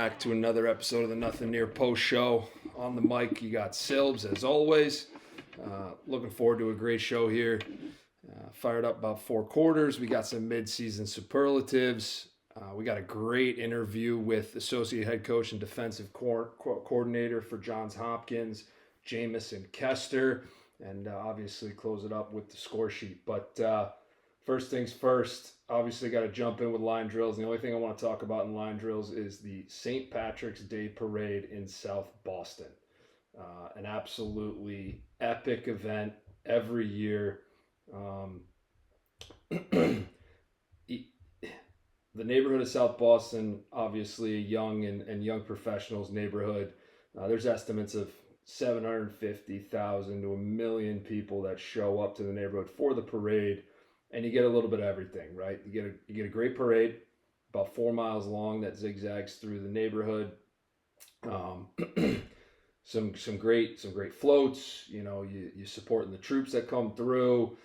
back to another episode of the Nothing Near Post Show. On the mic, you got Silbs, as always. Looking forward to a great show here. Fired up about 4 quarters. We got some mid-season superlatives. We got a great interview with associate head coach and defensive coordinator for Johns Hopkins, Jamison Koesterer, and obviously close it up with the score sheet. But first things first, obviously got to jump in with line drills. And the only thing I want to talk about in line drills is the St. Patrick's Day Parade in South Boston. An absolutely epic event every year. The neighborhood of South Boston, obviously a young and young professionals neighborhood. There's estimates of 750,000 to 1 million people that show up to the neighborhood for the parade, and you get a little bit of everything, right? You get a great parade, about 4 miles long, that zigzags through the neighborhood. Some great floats. You know, you supporting the troops that come through.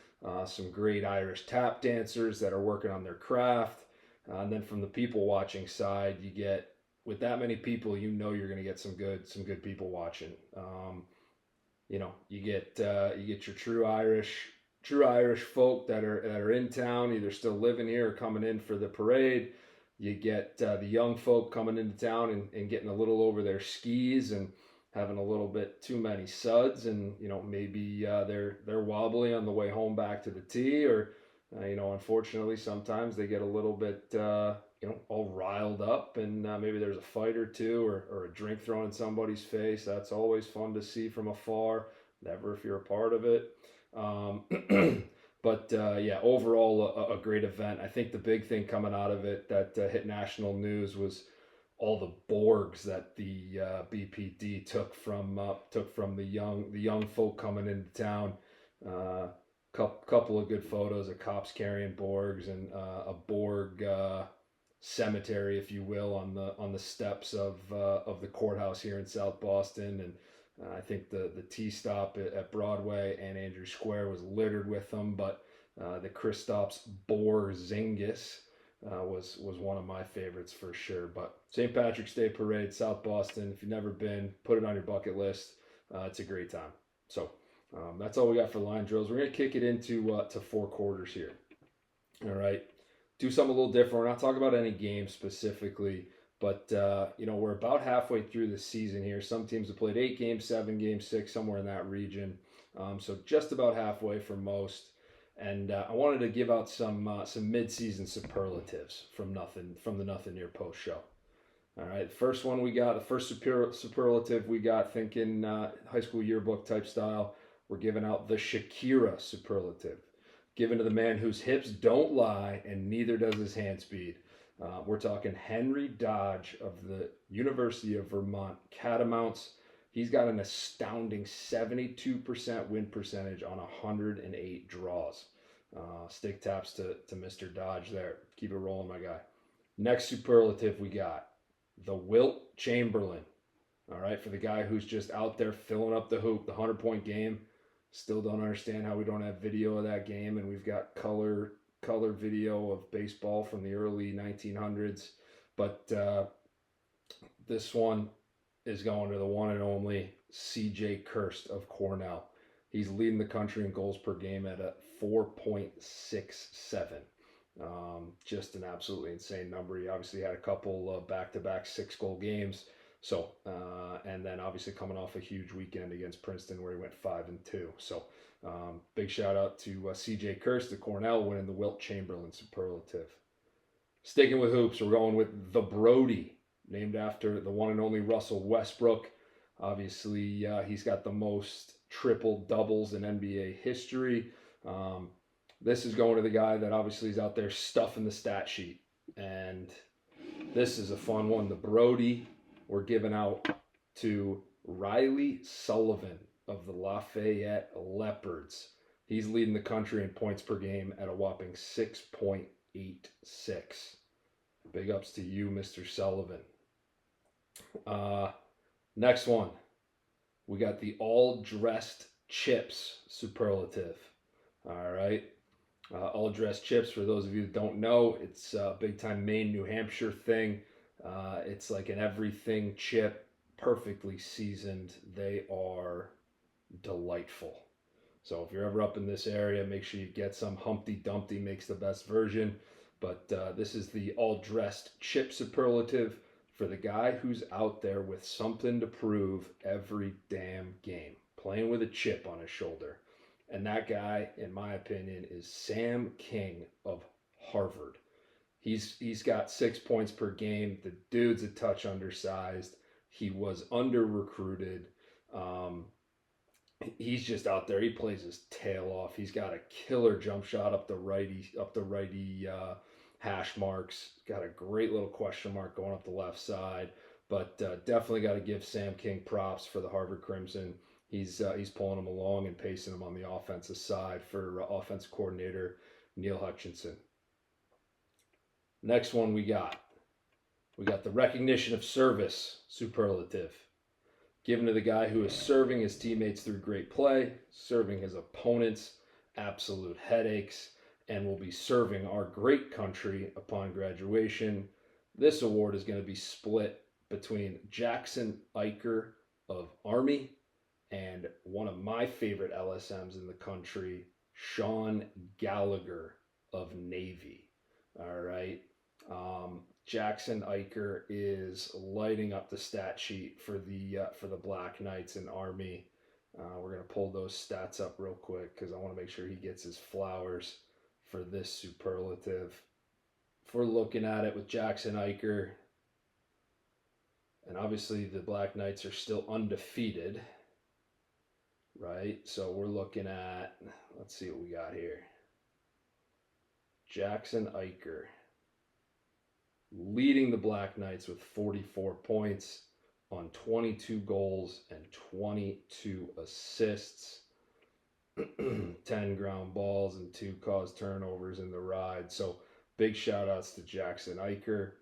Some great Irish tap dancers that are working on their craft. And then from the people watching side, you get, with that many people, you know you're going to get some good people watching. You get your true Irish folk that are in town, either still living here or coming in for the parade. You get the young folk coming into town and getting a little over their skis and having a little bit too many suds, and maybe they're wobbly on the way home back to the tee, or unfortunately sometimes they get a little bit all riled up, and maybe there's a fight or two, or a drink thrown in somebody's face. That's always fun to see from afar, never if you're a part of it. But overall a great event. I think the big thing coming out of it that hit national news was all the Borgs that the BPD took from the young folk coming into town. Couple of good photos of cops carrying Borgs, and a Borg cemetery, if you will, on the steps of the courthouse here in South Boston. And I think the T-stop at Broadway and Andrew Square was littered with them, but the Kristaps Porzingis was one of my favorites for sure. But St. Patrick's Day Parade, South Boston, if you've never been, put it on your bucket list. It's a great time. So that's all we got for line drills. We're going to kick it into to 4 quarters here. All right. Do something a little different. We're not talking about any games specifically, but we're about halfway through the season here. Some teams have played 8 games, 7 games, 6, somewhere in that region. So just about halfway for most. And I wanted to give out some mid-season superlatives from the Nothing Near Post Show. All right, the first superlative we got, thinking high school yearbook type style, we're giving out the Shakira superlative, given to the man whose hips don't lie and neither does his hand speed. We're talking Henry Dodge of the University of Vermont Catamounts. He's got an astounding 72% win percentage on 108 draws. Stick taps to Mr. Dodge there. Keep it rolling, my guy. Next superlative we got, the Wilt Chamberlain. All right, for the guy who's just out there filling up the hoop, the 100-point game. Still don't understand how we don't have video of that game, and we've got color video of baseball from the early 1900s. But this one is going to the one and only C.J. Kirst of Cornell. He's leading the country in goals per game at a 4.67. Just an absolutely insane number. He obviously had a couple of back-to-back 6-goal games. So, and then obviously coming off a huge weekend against Princeton where he went 5-2. So, big shout out to C.J. Kirst of Cornell winning the Wilt Chamberlain superlative. Sticking with hoops, we're going with the Brody, named after the one and only Russell Westbrook. Obviously, he's got the most triple doubles in NBA history. This is going to the guy that obviously is out there stuffing the stat sheet. And this is a fun one. The Brody, we're giving out to Riley Sullivan of the Lafayette Leopards. He's leading the country in points per game at a whopping 6.86. Big ups to you, Mr. Sullivan. Next one, we got the all-dressed chips superlative. All right. All-dressed chips, for those of you that don't know, it's a big-time Maine, New Hampshire thing. It's like an everything chip, perfectly seasoned. They are delightful. So if you're ever up in this area, make sure you get some. Humpty Dumpty makes the best version. But this is the all dressed chip superlative for the guy who's out there with something to prove every damn game, playing with a chip on his shoulder. And that guy, in my opinion, is Sam King of Harvard. He's got 6 points per game. The dude's a touch undersized. He was under recruited. Um, he's just out there. He plays his tail off. He's got a killer jump shot up the righty hash marks. Got a great little question mark going up the left side. But definitely got to give Sam King props for the Harvard Crimson. He's pulling them along and pacing them on the offensive side for offensive coordinator Neil Hutchinson. Next one we got the recognition of service superlative, given to the guy who is serving his teammates through great play, serving his opponents absolute headaches, and will be serving our great country upon graduation. This award is going to be split between Jackson Eicher of Army and one of my favorite LSMs in the country, Sean Gallagher of Navy. All right. Jackson Eicher is lighting up the stat sheet for the Black Knights and Army. We're gonna pull those stats up real quick because I want to make sure he gets his flowers for this superlative. If we're looking at it with Jackson Eicher, and obviously the Black Knights are still undefeated, right? So we're looking at, let's see what we got here. Jackson Eicher leading the Black Knights with 44 points on 22 goals and 22 assists, 10 ground balls and 2 caused turnovers in the ride. So big shout outs to Jackson Eicher.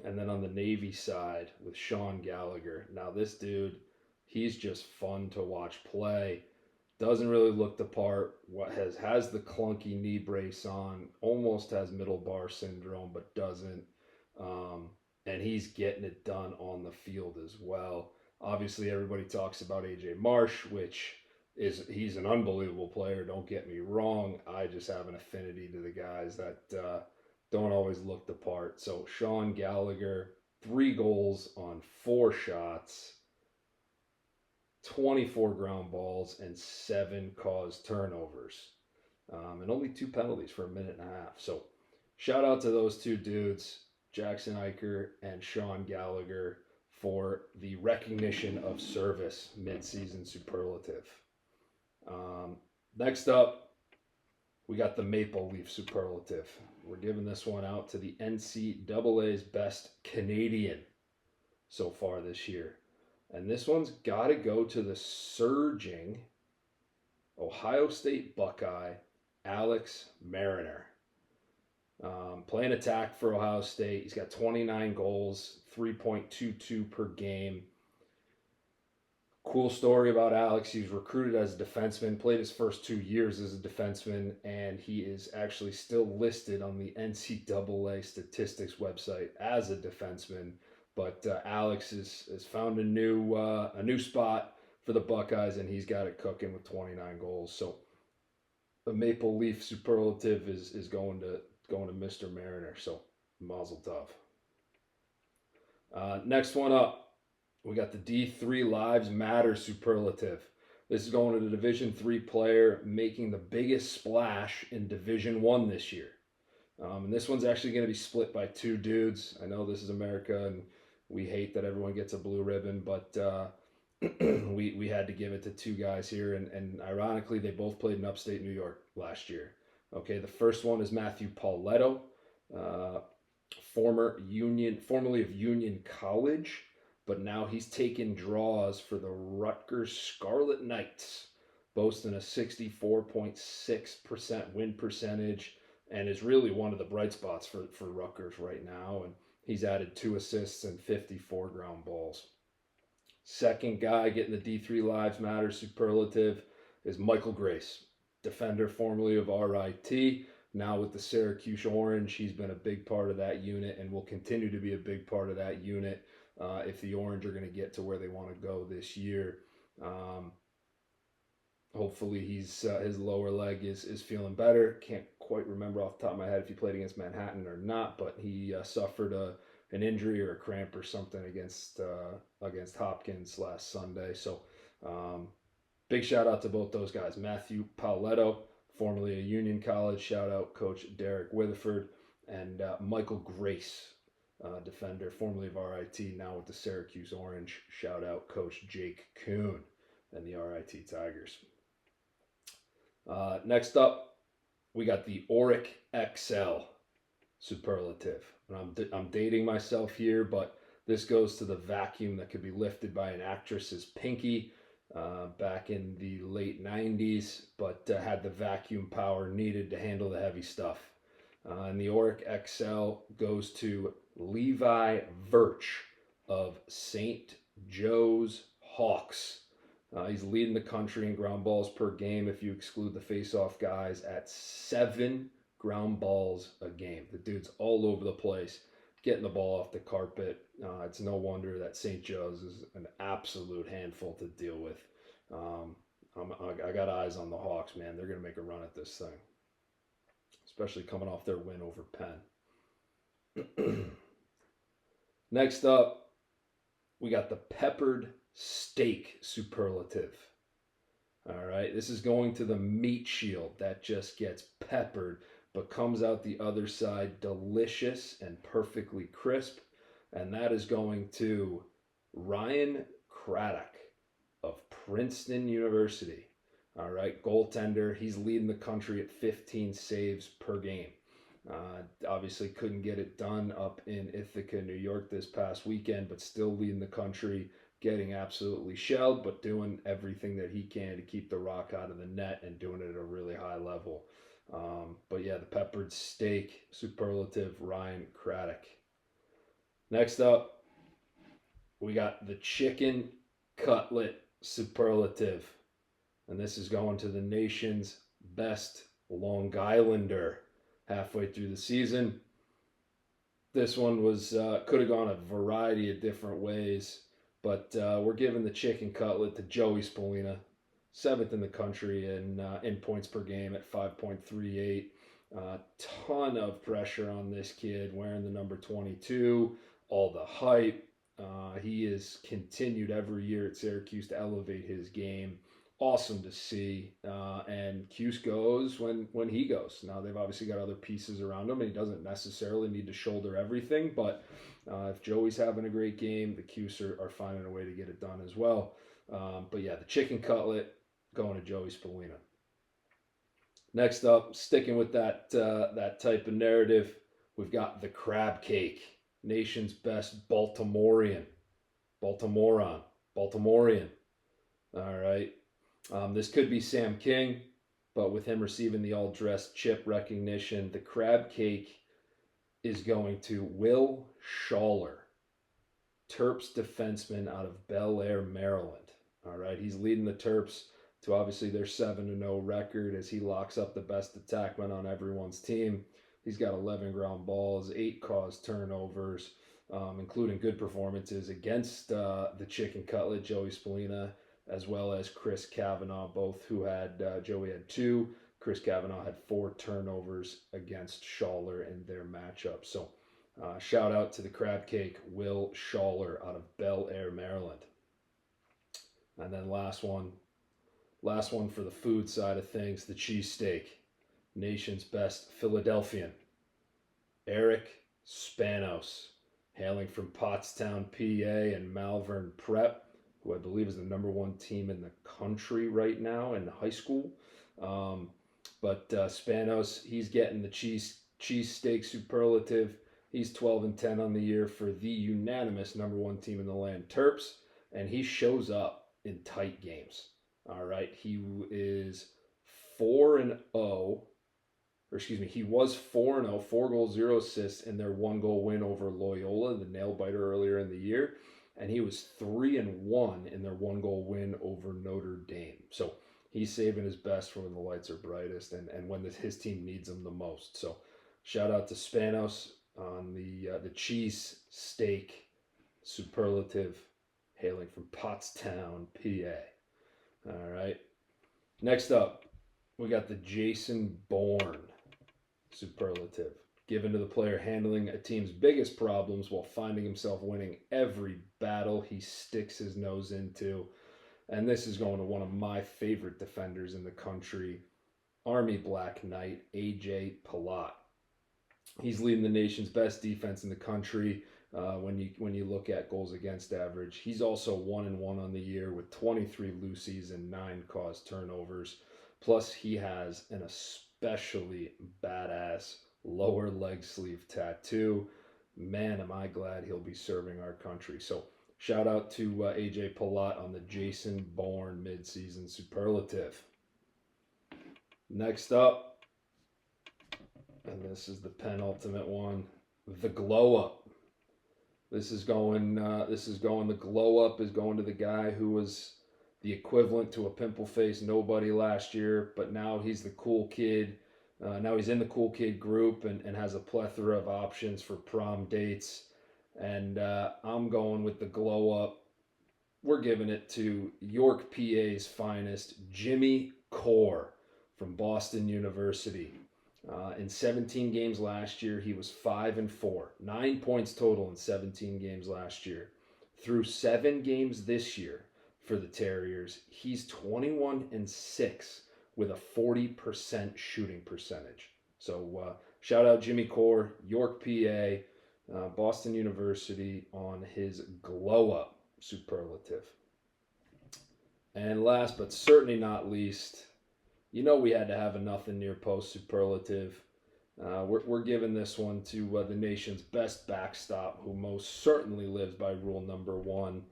And then on the Navy side with Sean Gallagher. Now this dude, he's just fun to watch play. Doesn't really look the part. What has the clunky knee brace on. Almost has middle bar syndrome, but doesn't. And he's getting it done on the field as well. Obviously, everybody talks about AJ Marsh, which he's an unbelievable player. Don't get me wrong. I just have an affinity to the guys that don't always look the part. So Sean Gallagher, 3 goals on 4 shots. 24 ground balls and 7 caused turnovers, and only 2 penalties for a minute and a half. So shout out to those 2 dudes, Jackson Eicher and Sean Gallagher, for the recognition of service mid-season superlative. Next up, we got the Maple Leaf superlative. We're giving this one out to the NCAA's best Canadian so far this year. And this one's got to go to the surging Ohio State Buckeye, Alex Mariner. Playing attack for Ohio State. He's got 29 goals, 3.22 per game. Cool story about Alex. He was recruited as a defenseman, played his first 2 years as a defenseman, and he is actually still listed on the NCAA statistics website as a defenseman. But Alex has found a new spot for the Buckeyes, and he's got it cooking with 29 goals. So the Maple Leaf superlative is going to Mr. Mariner. So mazel tov. Next one up, we got the D3 Lives Matter superlative. This is going to the Division III player making the biggest splash in Division I this year. And this one's actually going to be split by 2 dudes. I know this is America, and we hate that everyone gets a blue ribbon, but we had to give it to 2 guys here, and ironically, they both played in upstate New York last year. Okay, the first one is Matthew Pauletto, formerly of Union College, but now he's taking draws for the Rutgers Scarlet Knights, boasting a 64.6% win percentage, and is really one of the bright spots for Rutgers right now. And he's added 2 assists and 54 ground balls. Second guy getting the D3 Lives Matter superlative is Michael Grace, defender formerly of RIT, Now with the Syracuse Orange, he's been a big part of that unit and will continue to be a big part of that unit if the Orange are going to get to where they want to go this year. Um, Hopefully his lower leg is feeling better. Can't quite remember off the top of my head if he played against Manhattan or not, but he suffered an injury or a cramp or something against Hopkins last Sunday. So um, big shout out to both those guys. Matthew Pauletto, formerly of Union College, shout out Coach Derek Witherford, and Michael Grace, defender, formerly of RIT, now with the Syracuse Orange, shout out Coach Jake Kuhn and the RIT Tigers. Next up, we got the Auric XL superlative. And I'm dating myself here, but this goes to the vacuum that could be lifted by an actress's pinky back in the late 90s, but had the vacuum power needed to handle the heavy stuff. And the Auric XL goes to Levi Virch of St. Joe's Hawks. He's leading the country in ground balls per game if you exclude the face-off guys at 7 ground balls a game. The dude's all over the place, getting the ball off the carpet. It's no wonder that St. Joe's is an absolute handful to deal with. I got eyes on the Hawks, man. They're going to make a run at this thing, especially coming off their win over Penn. Next up, we got the peppered steak superlative. All right, this is going to the meat shield that just gets peppered but comes out the other side delicious and perfectly crisp, and that is going to Ryan Craddock of Princeton University. All right, goaltender. He's leading the country at 15 saves per game. Obviously couldn't get it done up in Ithaca, New York this past weekend, but still leading the country, getting absolutely shelled, but doing everything that he can to keep the rock out of the net and doing it at a really high level. But yeah, the peppered steak superlative, Ryan Craddock. Next up, we got the chicken cutlet superlative. And this is going to the nation's best Long Islander halfway through the season. This one was could have gone a variety of different ways, but we're giving the chicken cutlet to Joey Spallina, 7th in the country in points per game at 5.38. Ton of pressure on this kid wearing the number 22, all the hype. He has continued every year at Syracuse to elevate his game. Awesome to see, and Cuse goes when he goes. Now they've obviously got other pieces around him, and he doesn't necessarily need to shoulder everything. But if Joey's having a great game, the Cuse are finding a way to get it done as well. But yeah, the chicken cutlet going to Joey Spallina. Next up, sticking with that type of narrative, we've got the crab cake, nation's best Baltimorean. All right. This could be Sam King, but with him receiving the all-dressed chip recognition, the crab cake is going to Will Schaller, Terps defenseman out of Bel Air, Maryland. All right, he's leading the Terps to obviously their 7-0 record as he locks up the best attackman on everyone's team. He's got 11 ground balls, 8 caused turnovers, including good performances against the chicken cutlet, Joey Spallina, as well as Chris Kavanaugh, both who had, Joey had 2, Chris Kavanaugh had 4 turnovers against Schaller in their matchup. So shout out to the crab cake, Will Schaller out of Bel Air, Maryland. And then last one for the food side of things, the cheesesteak, nation's best Philadelphian, Eric Spanos, hailing from Pottstown, PA, and Malvern Prep, who I believe is the number 1 team in the country right now in high school. But Spanos, he's getting the cheesesteak superlative. He's 12-10 on the year for the unanimous number 1 team in the land, Terps, and he shows up in tight games. All right, he is 4-0. He was 4-0, 4 goals, 0 assists in their 1-goal win over Loyola, the nail biter earlier in the year. And he was 3-1 in their 1-goal win over Notre Dame. So He's saving his best for when the lights are brightest and when his team needs him the most. So shout out to Spanos on the cheese steak superlative hailing from Pottstown, PA. All right. Next up, we got the Jason Bourne superlative, given to the player handling a team's biggest problems while finding himself winning every battle he sticks his nose into. And this is going to one of my favorite defenders in the country, Army Black Knight, AJ Palat. He's leading the nation's best defense in the country when you look at goals against average. He's also 1-1 on the year with 23 loosies and 9 caused turnovers. Plus, he has an especially badass lower leg sleeve tattoo. Man, am I glad he'll be serving our country. So shout out to AJ Palat on the Jason Bourne midseason superlative. Next up, and this is the penultimate one, the glow up. This is going. The glow up is going to the guy who was the equivalent to a pimple face nobody last year, but now he's the cool kid. Now he's in the cool kid group and has a plethora of options for prom dates. And I'm going with the glow up. We're giving it to York, PA's finest, Jimmy Core from Boston University. In 17 games last year, he was 5-4, 9 points total in 17 games last year. Through 7 games this year for the Terriers, he's 21-6 with a 40% shooting percentage. So shout out Jimmy Core, York, PA, Boston University on his glow up superlative. And last but certainly not least, you know we had to have a nothing near post superlative. We're giving this one to the nation's best backstop, who most certainly lives by rule number 1.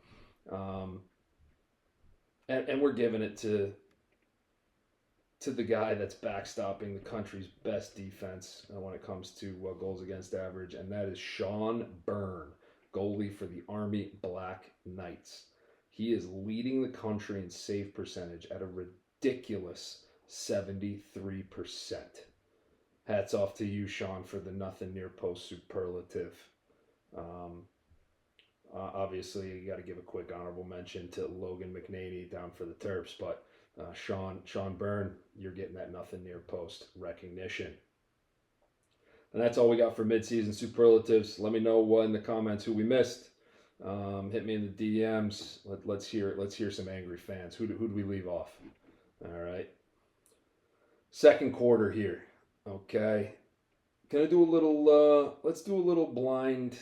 And we're giving it to the guy that's backstopping the country's best defense when it comes to goals against average, and that is Sean Byrne, goalie for the Army Black Knights. He is leading the country in save percentage at a ridiculous 73%. Hats off to you, Sean, for the nothing near post superlative. Obviously, you got to give a quick honorable mention to Logan McNaney down for the Terps, but Sean Byrne, you're getting that nothing near post recognition. And that's all we got for midseason superlatives. Let me know in the comments who we missed. Hit me in the DMs. Let's hear some angry fans. Who do we leave off? All right. Second quarter here. Okay. Gonna do a little. Let's do a little blind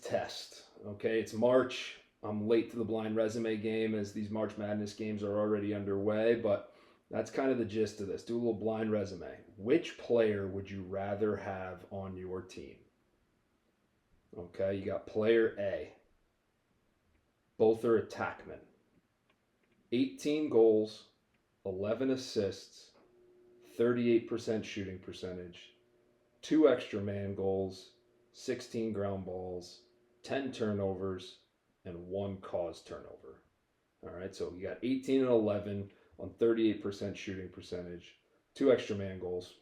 test. Okay. It's March. I'm late to the blind resume game as these March Madness games are already underway, but that's kind of the gist of this. Do a little blind resume. Which player would you rather have on your team? Okay, you got player A. Both are attackmen. 18 goals, 11 assists, 38% shooting percentage, 2 extra man goals, 16 ground balls, 10 turnovers, and 1 caused turnover. All right, so you got 18 and 11 on 38% shooting percentage, 2 extra man goals.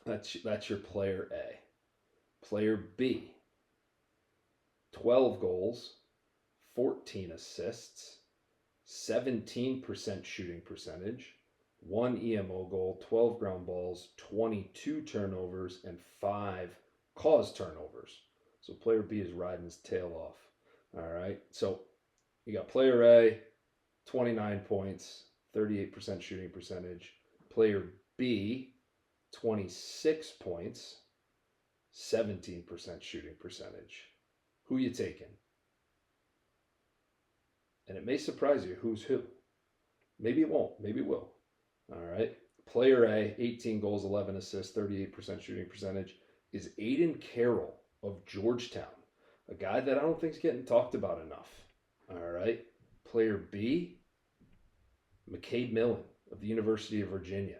That's your player A. Player B, 12 goals, 14 assists, 17% shooting percentage, 1 EMO goal, 12 ground balls, 22 turnovers, and 5 caused turnovers. So player B is riding his tail off. All right, so you got player A, 29 points, 38% shooting percentage. Player B, 26 points, 17% shooting percentage. Who you taking? And it may surprise you who's who. Maybe it won't. Maybe it will. All right. Player A, 18 goals, 11 assists, 38% shooting percentage, is Aiden Carroll of Georgetown, a guy that I don't think is getting talked about enough. All right. Player B, McCabe Millen of the University of Virginia.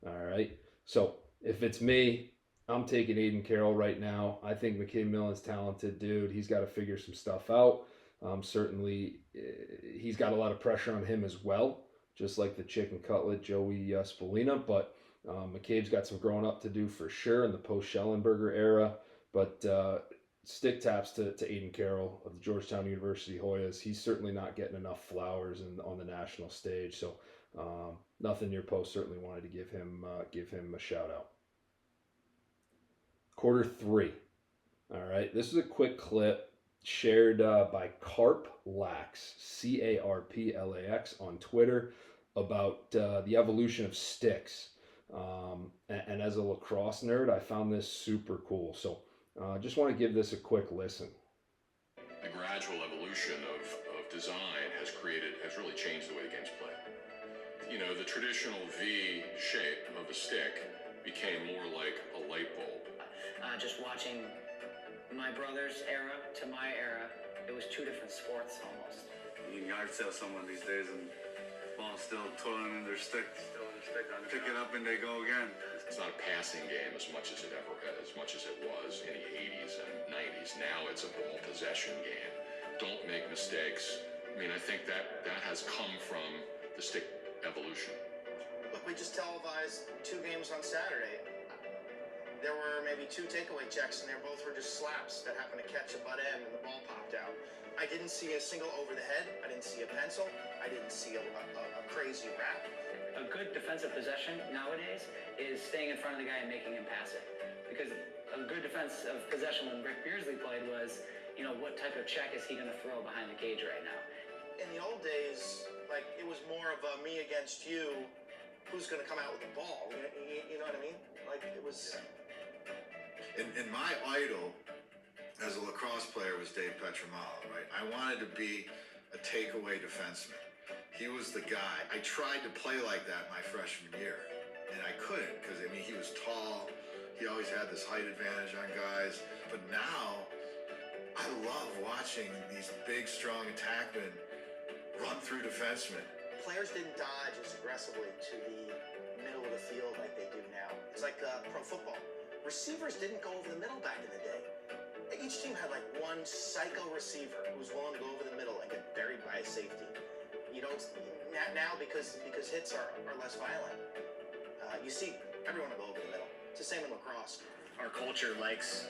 All right. So if it's me, I'm taking Aiden Carroll right now. I think McCabe Millen's talented dude. He's got to figure some stuff out. Certainly, he's got a lot of pressure on him as well. just like the chicken cutlet Joey Spolina. But McCabe's got some growing up to do for sure in the post-Schellenberger era. But stick taps to Aiden Carroll of the Georgetown University Hoyas. He's certainly not getting enough flowers on the national stage. So nothing near post. Certainly wanted to give him a shout out. Quarter 3. All right, this is a quick clip shared by Carp Lax, CARPLAX on Twitter about the evolution of sticks. And as a lacrosse nerd, I found this super cool. So just want to give this a quick listen. The gradual evolution of design has really changed the way the game's played. You know, the traditional V shape of a stick became more like a light bulb. Just watching my brother's era to my era, it was two different sports almost. You can yard sale someone these days and ball still toiling in their stick, pick it up and they go again. It's not a passing game as much as it was in the 80s and 90s. Now it's a ball possession game. Don't make mistakes. I mean, I think that has come from the stick evolution. Look, we just televised 2 games on Saturday. There were maybe 2 takeaway checks, and they both were just slaps that happened to catch a butt end and the ball popped out. I didn't see a single over the head. I didn't see a pencil. I didn't see a crazy wrap. A good defensive possession nowadays is staying in front of the guy and making him pass it. Because a good defensive possession when Rick Beardsley played was, what type of check is he going to throw behind the cage right now? In the old days, like, it was more of a me against you, who's going to come out with the ball. You know what I mean? Like, it was... And my idol as a lacrosse player was Dave Petramala, right? I wanted to be a takeaway defenseman. He was the guy. I tried to play like that my freshman year, and I couldn't because, he was tall. He always had this height advantage on guys. But now, I love watching these big, strong attackmen run through defensemen. Players didn't dodge as aggressively to the middle of the field like they do now. It's like pro football. Receivers didn't go over the middle back in the day. Each team had like one psycho receiver who was willing to go over the middle and get buried by a safety. You don't now because hits are less violent. You see everyone will go over the middle. It's the same in lacrosse. Our culture likes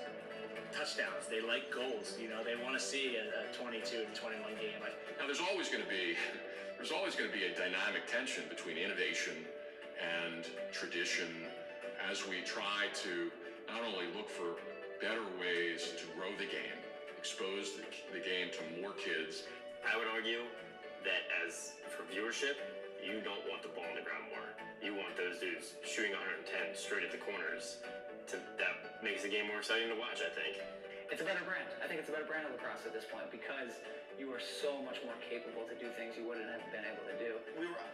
touchdowns. They like goals. They want to see a 22 to 21 game. Now there's always going to be a dynamic tension between innovation and tradition as we try to not only look for better ways to grow the game, expose the game to more kids. I would argue that as for viewership, you don't want the ball on the ground more. You want those dudes shooting 110 straight at the corners. That makes the game more exciting to watch, I think. It's a better brand. I think it's a better brand of lacrosse at this point because you are so much more capable to do things you wouldn't have been able to do.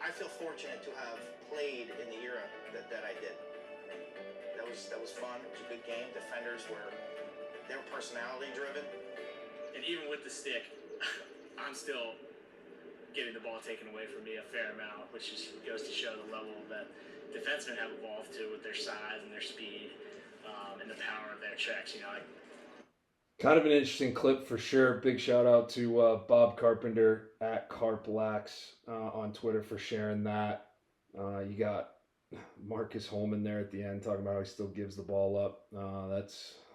I feel fortunate to have played in the era that I did. That was fun. It was a good game. Defenders were personality driven. And even with the stick, I'm still getting the ball taken away from me a fair amount, which just goes to show the level that defensemen have evolved to with their size and their speed and the power of their checks. Kind of an interesting clip for sure. Big shout out to Bob Carpenter at Carplax on Twitter for sharing that. You got Marcus Holman there at the end talking about how he still gives the ball up.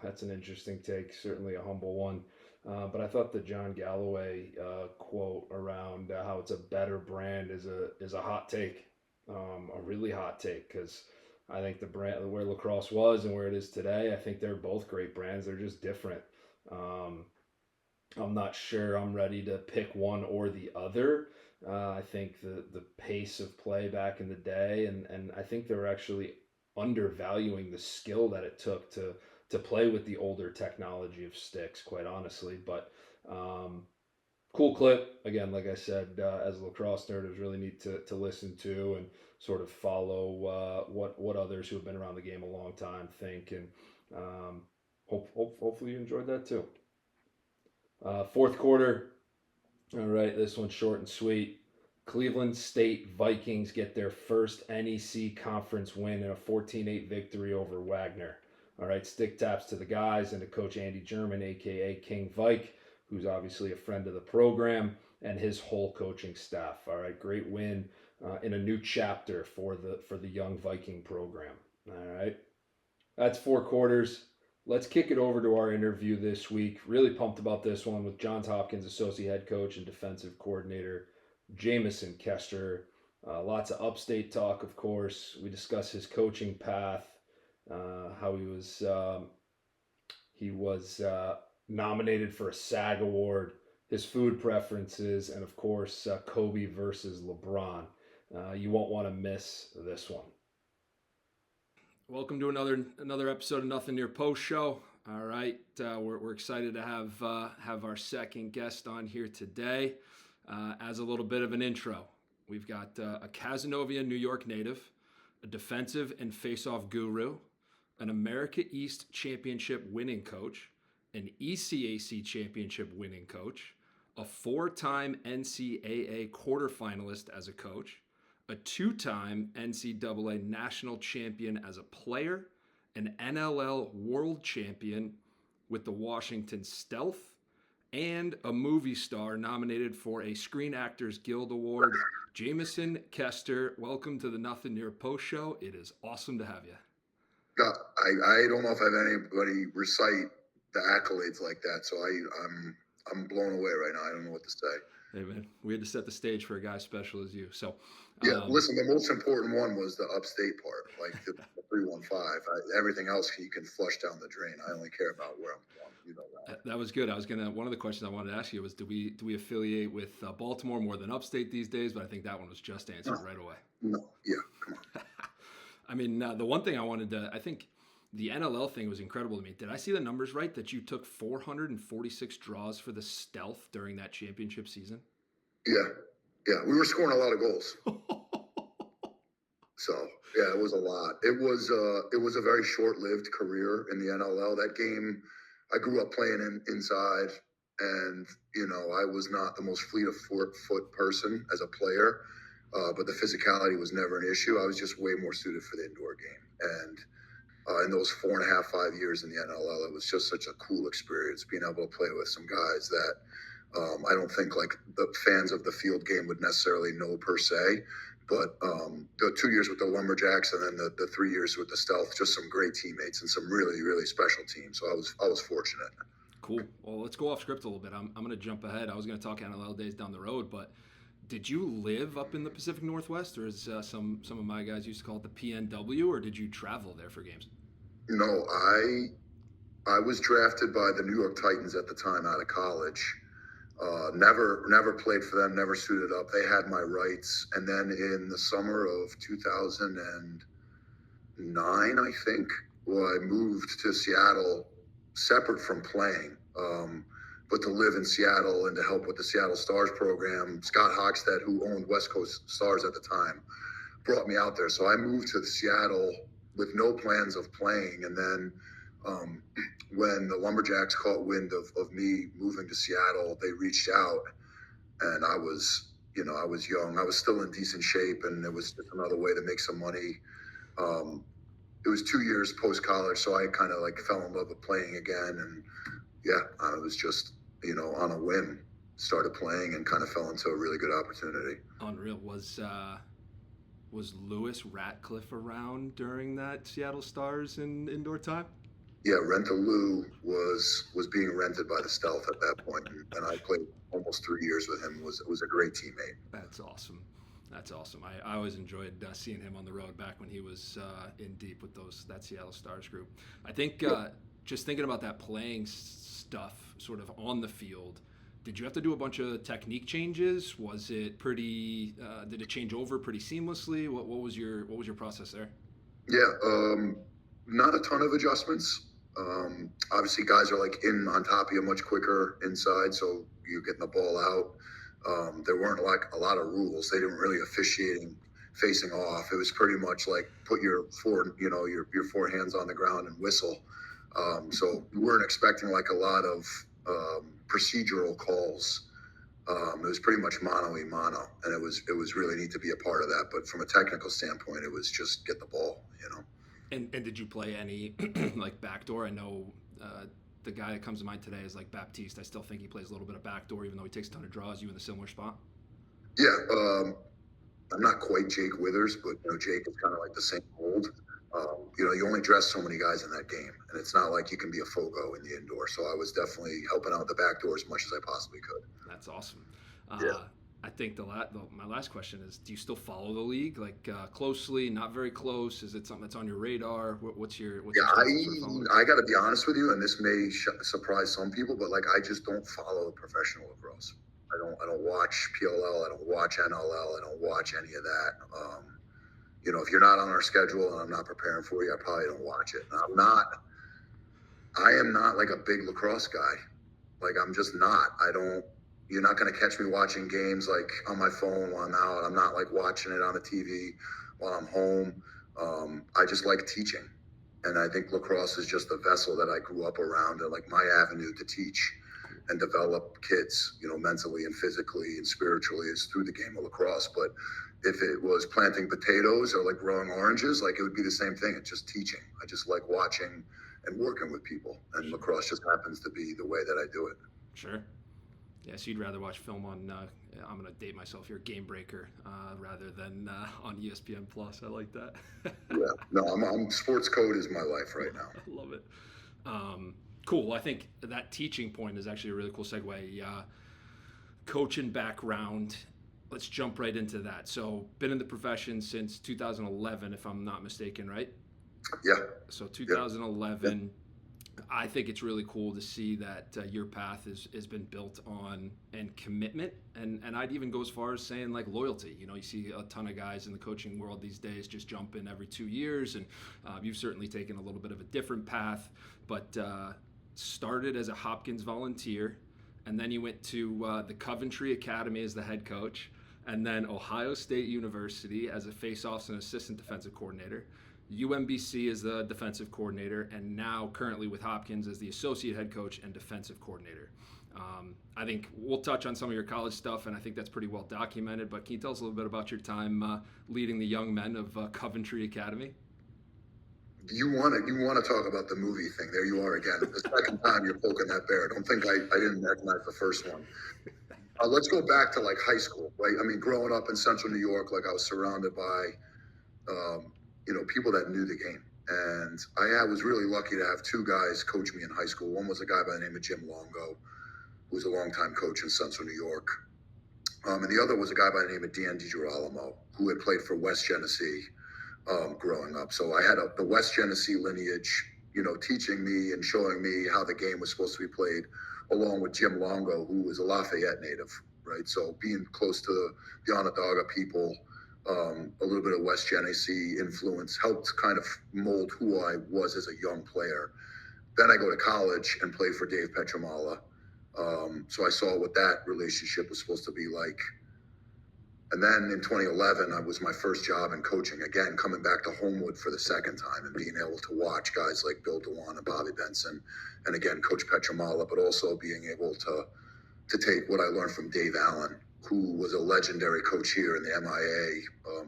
That's an interesting take, certainly a humble one. But I thought the John Galloway quote around how it's a better brand is a hot take, a really hot take, because I think the brand where lacrosse was and where it is today, I think they're both great brands. They're just different. I'm not sure I'm ready to pick one or the other. I think the pace of play back in the day, and I think they were actually undervaluing the skill that it took to play with the older technology of sticks, quite honestly. But cool clip. Again, like I said, as a lacrosse nerd, it was really neat to listen to and sort of follow what others who have been around the game a long time think. And hopefully you enjoyed that too. Fourth quarter. All right, this one's short and sweet. Cleveland State Vikings get their first NEC conference win in a 14-8 victory over Wagner. All right, stick taps to the guys and to Coach Andy German, a.k.a. King Vike, who's obviously a friend of the program, and his whole coaching staff. All right, great win in a new chapter for the young Viking program. All right, that's 4 quarters. Let's kick it over to our interview this week. Really pumped about this one with Johns Hopkins associate head coach and defensive coordinator Jamison Koesterer. Lots of upstate talk, of course. We discuss his coaching path, how he was nominated for a SAG award, his food preferences, and of course Kobe versus LeBron. You won't want to miss this one. Welcome to another episode of Nothing Near Post Show. All right, we're excited to have our second guest on here today. As a little bit of an intro, we've got a Casanova, New York native, a defensive and face-off guru, an America East Championship winning coach, an ECAC Championship winning coach, a 4-time NCAA quarterfinalist as a coach, a 2-time NCAA national champion as a player, an NLL world champion with the Washington Stealth, and a movie star nominated for a Screen Actors Guild Award. Jamison Koesterer, welcome to the Nothing Near Post Show. It is awesome to have you. I don't know if I've had anybody recite the accolades like that, so I'm blown away right now. I don't know what to say. Hey man, we had to set the stage for a guy special as you. So yeah, listen, the most important one was the upstate part, like the 315. Everything else you can flush down the drain. I only care about where I'm from. You know that. That was good. One of the questions I wanted to ask you was, do we affiliate with Baltimore more than upstate these days? But I think that one was just answered right away. No, yeah, come on. I mean, the one thing I think the NLL thing was incredible to me. Did I see the numbers right that you took 446 draws for the Stealth during that championship season? Yeah, we were scoring a lot of goals. So yeah, it was a lot. It was a very short-lived career in the NLL. That game, I grew up playing inside, and I was not the most fleet of foot person as a player, but the physicality was never an issue. I was just way more suited for the indoor game, and in those 4.5, 5 years in the NLL, it was just such a cool experience being able to play with some guys that I don't think like the fans of the field game would necessarily know per se. But the 2 years with the Lumberjacks and then the 3 years with the Stealth, just some great teammates and some really, really special teams. So I was fortunate. Cool. Well, let's go off script a little bit. I'm going to jump ahead. I was going to talk NLL days down the road, but did you live up in the Pacific Northwest, or as some of my guys used to call it, the PNW, or did you travel there for games? No, I was drafted by the New York Titans at the time out of college. Never played for them, never suited up. They had my rights. And then in the summer of 2009, I think, I moved to Seattle separate from playing, but to live in Seattle and to help with the Seattle Stars program. Scott Hockstead, who owned West Coast Stars at the time, brought me out there. So I moved to Seattle with no plans of playing. And then when the Lumberjacks caught wind of me moving to Seattle, they reached out, and I was young. I was still in decent shape, and it was just another way to make some money. It was 2 years post-college, so I kind of like fell in love with playing again. And yeah, I was just, on a whim, started playing and kind of fell into a really good opportunity. Unreal. Was Lewis Ratcliffe around during that Seattle Stars in indoor time? Yeah, Rent-A-Lou was being rented by the Stealth at that point, and I played almost 3 years with him. Was a great teammate. That's awesome. I always enjoyed seeing him on the road back when he was in deep with that Seattle Stars group. I think just thinking about that playing stuff sort of on the field, did you have to do a bunch of technique changes? Was it pretty? Did it change over pretty seamlessly? What was your process there? Yeah, not a ton of adjustments. Obviously, guys are like in on top of you much quicker inside, so you're getting the ball out. There weren't like a lot of rules. They didn't really officiating facing off. It was pretty much like put your four hands on the ground and whistle. So we weren't expecting like a lot of procedural calls. It was pretty much mano, and it was really neat to be a part of that. But from a technical standpoint, it was just get the ball, And did you play any like backdoor? I know the guy that comes to mind today is like Baptiste. I still think he plays a little bit of backdoor, even though he takes a ton of draws. You in a similar spot? Yeah, I'm not quite Jake Withers, but Jake is kind of like the same mold. You only dress so many guys in that game, and it's not like you can be a Fogo in the indoor. So I was definitely helping out the back door as much as I possibly could. That's awesome. Yeah. I think my last question is: do you still follow the league closely? Not very close. Is it something that's on your radar? What's your I got to be honest with you, and this may surprise some people, but I just don't follow professional lacrosse. I don't watch PLL. I don't watch NLL. I don't watch any of that. If you're not on our schedule and I'm not preparing for you, I probably don't watch it. I am not like a big lacrosse guy. I'm just not. You're not going to catch me watching games on my phone while I'm out. I'm not watching it on the TV while I'm home. I just like teaching. And I think lacrosse is just the vessel that I grew up around and my avenue to teach and develop kids, mentally and physically and spiritually is through the game of lacrosse. But if it was planting potatoes or growing oranges, it would be the same thing. It's just teaching. I just like watching and working with people. And lacrosse just happens to be the way that I do it. Sure. Yeah, so you'd rather watch film on, I'm going to date myself here, Game Breaker, rather than on ESPN Plus. I like that. Yeah, no, I'm sports code is my life right now. I love it. Cool. I think that teaching point is actually a really cool segue. Coaching background, let's jump right into that. So been in the profession since 2011, if I'm not mistaken, right? Yeah. So 2011. Yeah. I think it's really cool to see that your path has been built on and commitment, and I'd even go as far as saying loyalty. You see a ton of guys in the coaching world these days just jump in every 2 years, and you've certainly taken a little bit of a different path, but started as a Hopkins volunteer, and then you went to the Coventry Academy as the head coach, and then Ohio State University as a face-offs and assistant defensive coordinator. UMBC as the defensive coordinator, and now currently with Hopkins as the associate head coach and defensive coordinator. I think we'll touch on some of your college stuff, and I think that's pretty well documented, but can you tell us a little bit about your time leading the young men of Coventry Academy? You want to talk about the movie thing. There you are again. The second time you're poking that bear. Don't think I didn't recognize the first one. Let's go back to high school, right? I mean, growing up in central New York, I was surrounded by people that knew the game. And I was really lucky to have two guys coach me in high school. One was a guy by the name of Jim Longo, who was a longtime coach in Central New York. And the other was a guy by the name of Dan DiGirolamo, who had played for West Genesee growing up. So I had the West Genesee lineage, teaching me and showing me how the game was supposed to be played, along with Jim Longo, who was a Lafayette native, right? So being close to the Onondaga people, a little bit of West Genesee influence helped kind of mold who I was as a young player. Then I go to college and play for Dave Petramala. So I saw what that relationship was supposed to be like. And then in 2011, I was my first job in coaching, again, coming back to Homewood for the second time and being able to watch guys like Bill DeWan and Bobby Benson, and again, Coach Petramala, but also being able to take what I learned from Dave Allen, who was a legendary coach here in the MIA,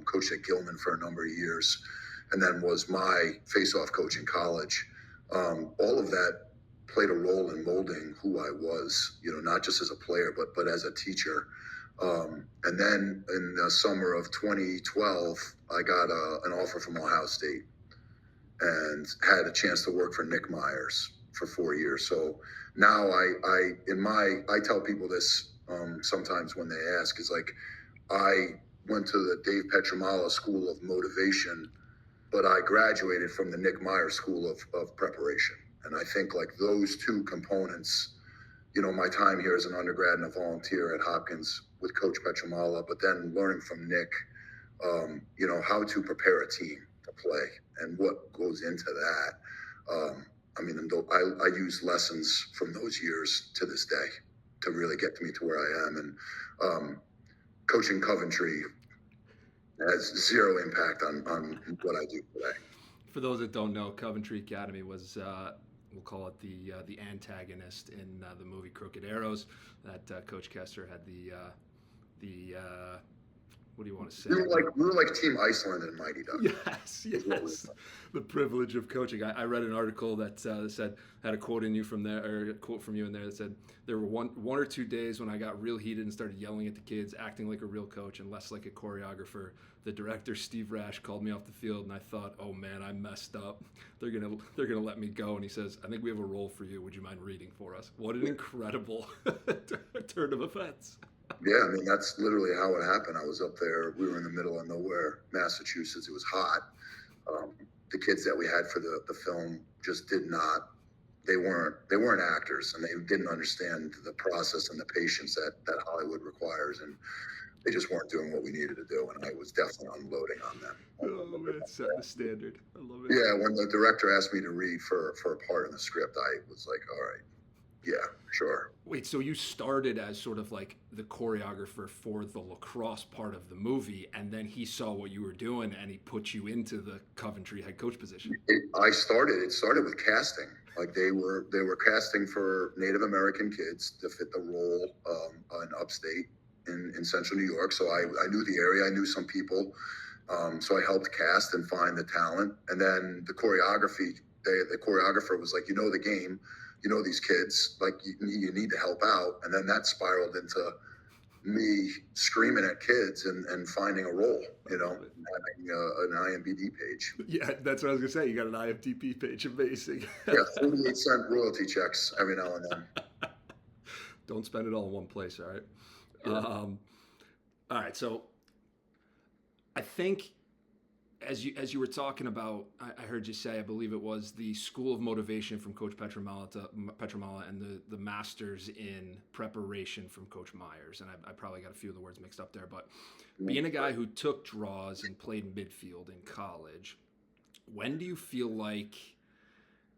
coached at Gilman for a number of years, and then was my face-off coach in college. All of that played a role in molding who I was, not just as a player, but as a teacher. And then in the summer of 2012, I got an offer from Ohio State and had a chance to work for Nick Myers for 4 years. So now I tell people this sometimes when they ask, is I went to the Dave Petramala School of Motivation, but I graduated from the Nick Myers School of Preparation. And I think those two components, my time here as an undergrad and a volunteer at Hopkins with Coach Petramala, but then learning from Nick, how to prepare a team to play and what goes into that. I use lessons from those years to this day to really get me to where I am. And coaching Coventry has zero impact on what I do today. For those that don't know, Coventry Academy was, we'll call it the antagonist in the movie Crooked Arrows. That Coach Koesterer had the what do you want to say? We were like Team Iceland and Mighty Ducks. Yes. The privilege of coaching. I read an article that said, had a quote in you from there, or a quote from you in there that said, there were one or two days when I got real heated and started yelling at the kids, acting like a real coach and less like a choreographer. The director, Steve Rash, called me off the field, and I thought, oh man, I messed up. They're gonna let me go. And he says, I think we have a role for you. Would you mind reading for us? What an incredible turn of events. Yeah, I mean, that's literally how it happened. I was up there. We were in the middle of nowhere, Massachusetts. It was hot. The kids that we had for the film just did not. They weren't actors, and they didn't understand the process and the patience that Hollywood requires, and they just weren't doing what we needed to do. And I was definitely unloading on them. Oh man, set the standard. I love it. Yeah, when the director asked me to read for a part in the script, I was like, all right, yeah, sure. Wait, so you started as sort of like the choreographer for the lacrosse part of the movie, and then he saw what you were doing and he put you into the Coventry head coach position. It started with casting. Like they were casting for Native American kids to fit the role in upstate in central New York. So I knew the area, I knew some people. So I helped cast and find the talent. And then the choreography, the choreographer was like, you know the game, you know these kids, like you need to help out. And then that spiraled into me screaming at kids and finding a role, having an IMDb page. Yeah, that's what I was gonna say. You got an IMDb page, amazing. Yeah, 48-cent royalty checks every now and then. Don't spend it all in one place, all right? Yeah. All right, so I think as you were talking about, I heard you say, I believe it was the School of Motivation from Coach Petramala and the Masters in Preparation from Coach Myers. And I probably got a few of the words mixed up there, but being a guy who took draws and played midfield in college, when do you feel like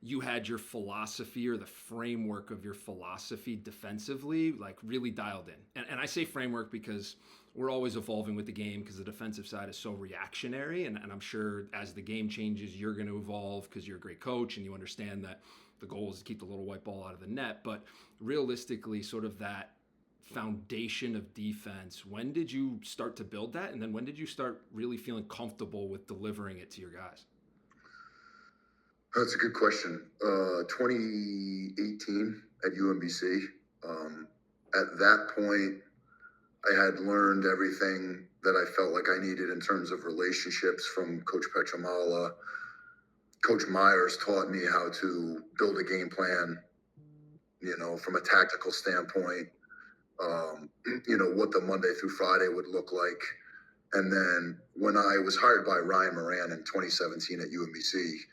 you had your philosophy or the framework of your philosophy defensively, like really dialed in? And I say framework because we're always evolving with the game because the defensive side is so reactionary. And I'm sure as the game changes, you're going to evolve because you're a great coach and you understand that the goal is to keep the little white ball out of the net. But realistically, sort of that foundation of defense, when did you start to build that? And then when did you start really feeling comfortable with delivering it to your guys? That's a good question. 2018 at UMBC. At that point, I had learned everything that I felt like I needed in terms of relationships from Coach Petramala. Coach Myers taught me how to build a game plan, from a tactical standpoint, what the Monday through Friday would look like. And then when I was hired by Ryan Moran in 2017 at UMBC,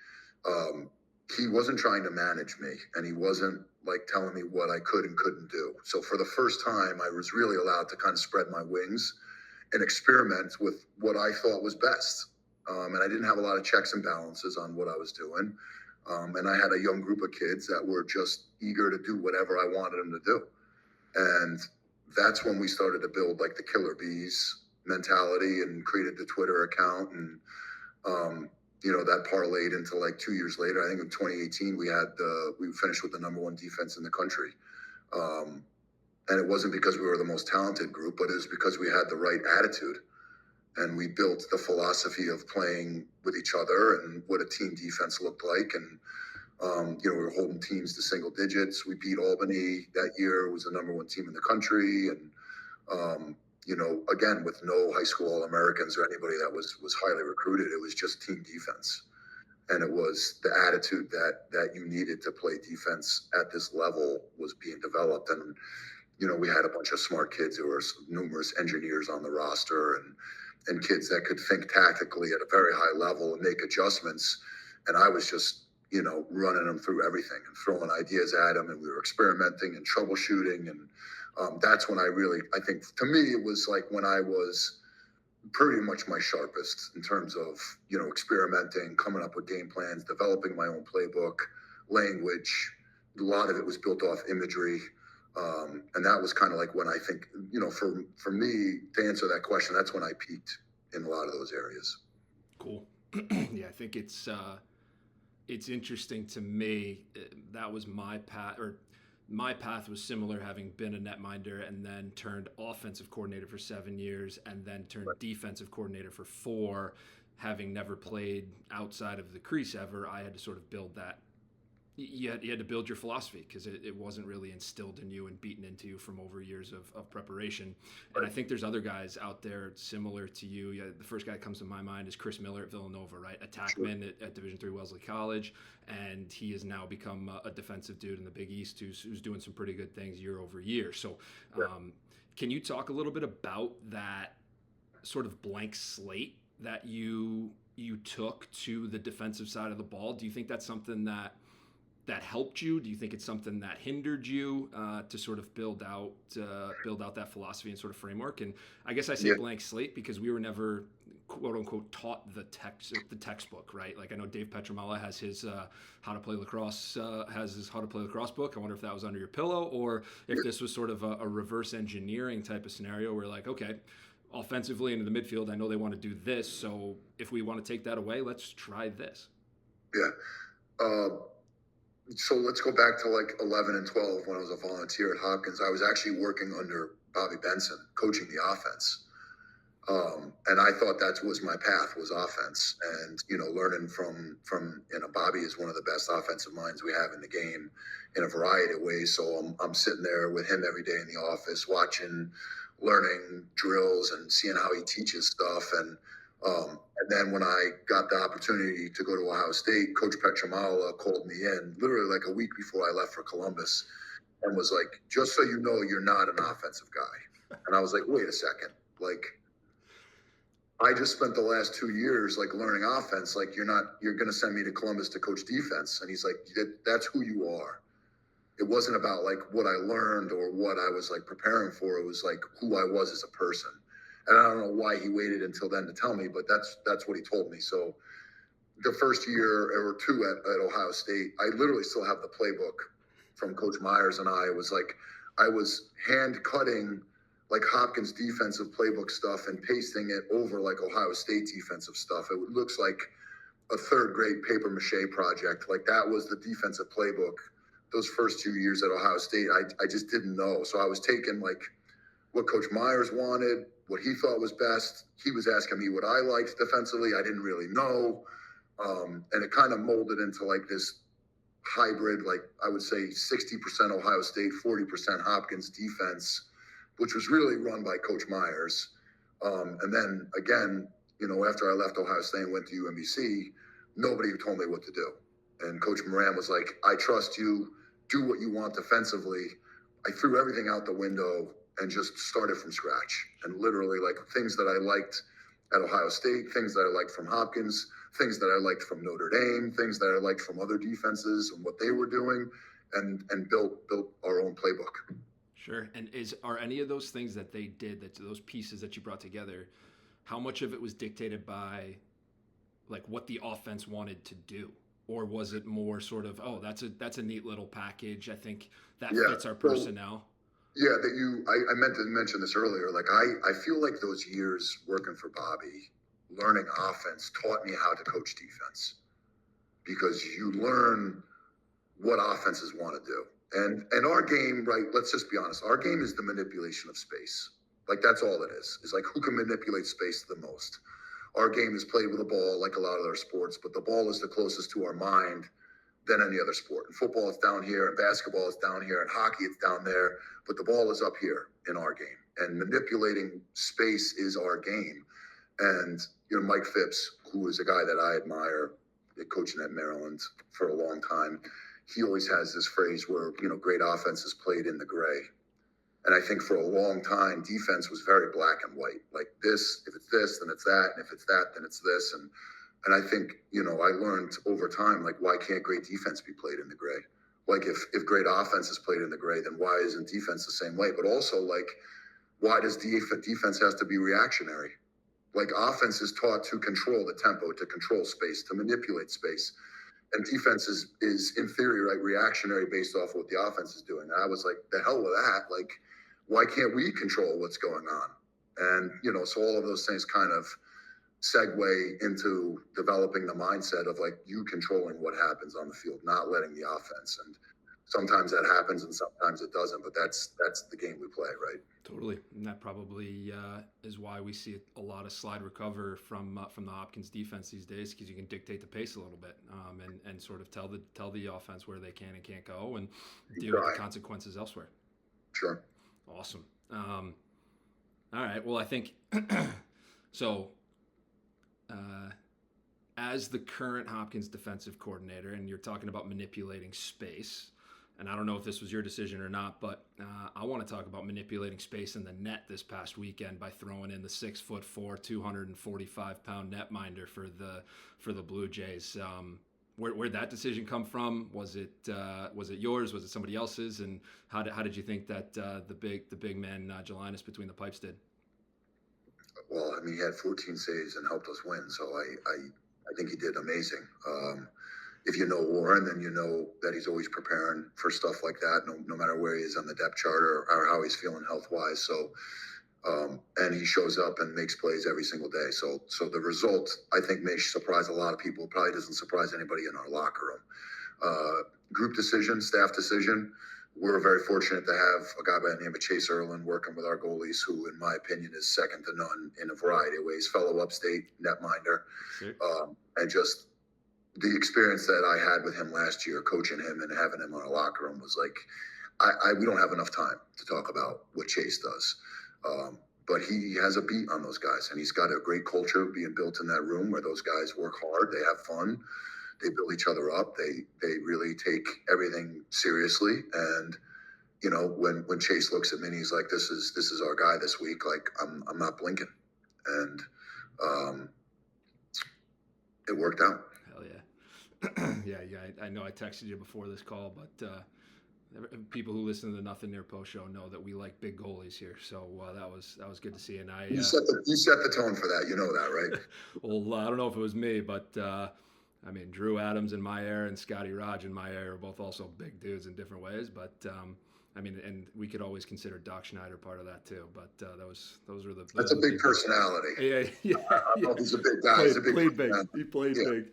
he wasn't trying to manage me, and he wasn't like telling me what I could and couldn't do. So for the first time, I was really allowed to kind of spread my wings and experiment with what I thought was best. And I didn't have a lot of checks and balances on what I was doing. And I had a young group of kids that were just eager to do whatever I wanted them to do. And that's when we started to build like the Killer Bees mentality and created the Twitter account. And, that parlayed into like 2 years later. I think in 2018, we finished with the #1 defense in the country. And it wasn't because we were the most talented group, but it was because we had the right attitude. And we built the philosophy of playing with each other and what a team defense looked like. And, we were holding teams to single digits. We beat Albany that year. It was the #1 team in the country. And, again, with no high school All-Americans or anybody that was highly recruited, it was just team defense. And it was the attitude that you needed to play defense at this level was being developed. And, we had a bunch of smart kids. There were numerous engineers on the roster and kids that could think tactically at a very high level and make adjustments. And I was just, running them through everything and throwing ideas at them. And we were experimenting and troubleshooting. And that's when I think to me, it was like when I was pretty much my sharpest in terms of, experimenting, coming up with game plans, developing my own playbook, language. A lot of it was built off imagery. And that was kind of like when I think, for me to answer that question, that's when I peaked in a lot of those areas. Cool. Yeah, I think it's interesting to me. That was my path, or my path was similar, having been a netminder and then turned offensive coordinator for 7 years and then turned defensive coordinator for 4. Having never played outside of the crease ever, I had to sort of build that. You had to build your philosophy because it wasn't really instilled in you and beaten into you from over years of preparation. And I think there's other guys out there similar to you. Yeah, the first guy that comes to my mind is Chris Miller at Villanova, right? Attackman at Division III Wellesley College. And he has now become a defensive dude in the Big East who's doing some pretty good things year over year. So can you talk a little bit about that sort of blank slate that you took to the defensive side of the ball? Do you think that's something that helped you? Do you think it's something that hindered you to sort of build out that philosophy and sort of framework? And I guess I say blank slate because we were never quote unquote taught the textbook, right? Like I know Dave Petramala has his how to play lacrosse book. I wonder if that was under your pillow or if this was sort of a reverse engineering type of scenario where like, okay, offensively into the midfield, I know they want to do this, so if we want to take that away, let's try this. So let's go back to like 11 and 12 when I was a volunteer at Hopkins. I was actually working under Bobby Benson, coaching the offense. And I thought that was my path, was offense. And, learning from Bobby is one of the best offensive minds we have in the game in a variety of ways. So I'm sitting there with him every day in the office, watching, learning drills and seeing how he teaches stuff. And then when I got the opportunity to go to Ohio State, Coach Petramala called me in literally like a week before I left for Columbus and was like, just so you know, you're not an offensive guy. And I was like, wait a second. Like, I just spent the last 2 years like learning offense. Like you're going to send me to Columbus to coach defense. And he's like, that's who you are. It wasn't about like what I learned or what I was like preparing for. It was like who I was as a person. And I don't know why he waited until then to tell me, but that's what he told me. So the first year or 2 at Ohio State, I literally still have the playbook from Coach Myers and I. It was like I was hand cutting like Hopkins defensive playbook stuff and pasting it over like Ohio State defensive stuff. It looks like a 3rd grade paper mache project. Like that was the defensive playbook those first 2 years at Ohio State. I just didn't know. So I was taking like what Coach Myers wanted, what he thought was best. He was asking me what I liked defensively. I didn't really know. And it kind of molded into like this hybrid, like I would say 60% Ohio State, 40% Hopkins defense, which was really run by Coach Myers. And then again, after I left Ohio State and went to UMBC, nobody told me what to do. And Coach Moran was like, I trust you, do what you want defensively. I threw everything out the window and just started from scratch. And literally like things that I liked at Ohio State, things that I liked from Hopkins, things that I liked from Notre Dame, things that I liked from other defenses and what they were doing, and built our own playbook. Sure. And are any of those things that they did, those pieces that you brought together, how much of it was dictated by like what the offense wanted to do? Or was it more sort of, oh, that's a neat little package. I think that fits our personnel. I meant to mention this earlier. Like I feel like those years working for Bobby, learning offense taught me how to coach defense, because you learn what offenses want to do. And our game, right, let's just be honest, our game is the manipulation of space. Like that's all it is. It's like who can manipulate space the most. Our game is played with a ball like a lot of other sports, but the ball is the closest to our mind than any other sport. In football, it's down here. In basketball, it's down here. In hockey, it's down there. But the ball is up here in our game. And manipulating space is our game. And, Mike Phipps, who is a guy that I admire, coaching at Maryland for a long time, he always has this phrase where, great offense is played in the gray. And I think for a long time, defense was very black and white. Like this, if it's this, then it's that. And if it's that, then it's this. And I think, I learned over time, like, why can't great defense be played in the gray? Like, if great offense is played in the gray, then why isn't defense the same way? But also, like, why does defense has to be reactionary? Like, offense is taught to control the tempo, to control space, to manipulate space. And defense is in theory, right, reactionary based off of what the offense is doing. And I was like, the hell with that. Like, why can't we control what's going on? And, so all of those things kind of segue into developing the mindset of like you controlling what happens on the field, not letting the offense. And sometimes that happens and sometimes it doesn't, but that's the game we play, right? Totally, and that probably is why we see a lot of slide recover from the Hopkins defense these days, because you can dictate the pace a little bit, and sort of tell the offense where they can and can't go, and deal with the consequences elsewhere. Sure. Awesome. All right. Well, I think so. As the current Hopkins defensive coordinator, and you're talking about manipulating space, and I don't know if this was your decision or not, but I want to talk about manipulating space in the net this past weekend by throwing in the 6'4", 245-pound netminder for the Blue Jays. Where'd that decision come from? Was it yours? Was it somebody else's? And how did you think that the big man Jelinas between the pipes did? Well, I mean, he had 14 saves and helped us win, so I think he did amazing. If you know Warren, then you know that he's always preparing for stuff like that, no matter where he is on the depth chart or how he's feeling health-wise. So, and he shows up and makes plays every single day. So the result, I think, may surprise a lot of people. Probably doesn't surprise anybody in our locker room. Group decision, staff decision. We're very fortunate to have a guy by the name of Chase Erlin working with our goalies, who, in my opinion, is second to none in a variety of ways. Fellow upstate netminder, and just the experience that I had with him last year, coaching him and having him in our locker room, was like, we don't have enough time to talk about what Chase does. But he has a beat on those guys, and he's got a great culture being built in that room where those guys work hard, they have fun, they build each other up, they really take everything seriously. And you know, when Chase looks at me and he's like, "This is our guy this week," like I'm not blinking, and it worked out. Hell yeah. yeah. I know I texted you before this call, but people who listen to the Nothing Near post show know that we like big goalies here. So that was good to see. And you set the tone for that. You know that, right? Well, I don't know if it was me, but I mean, Drew Adams in my era and Scotty Raj in my era are both also big dudes in different ways. But I mean, and we could always consider Doc Schneider part of that too. But those were the. That's a big personality. Yeah. He's a big guy. Played big. He played big.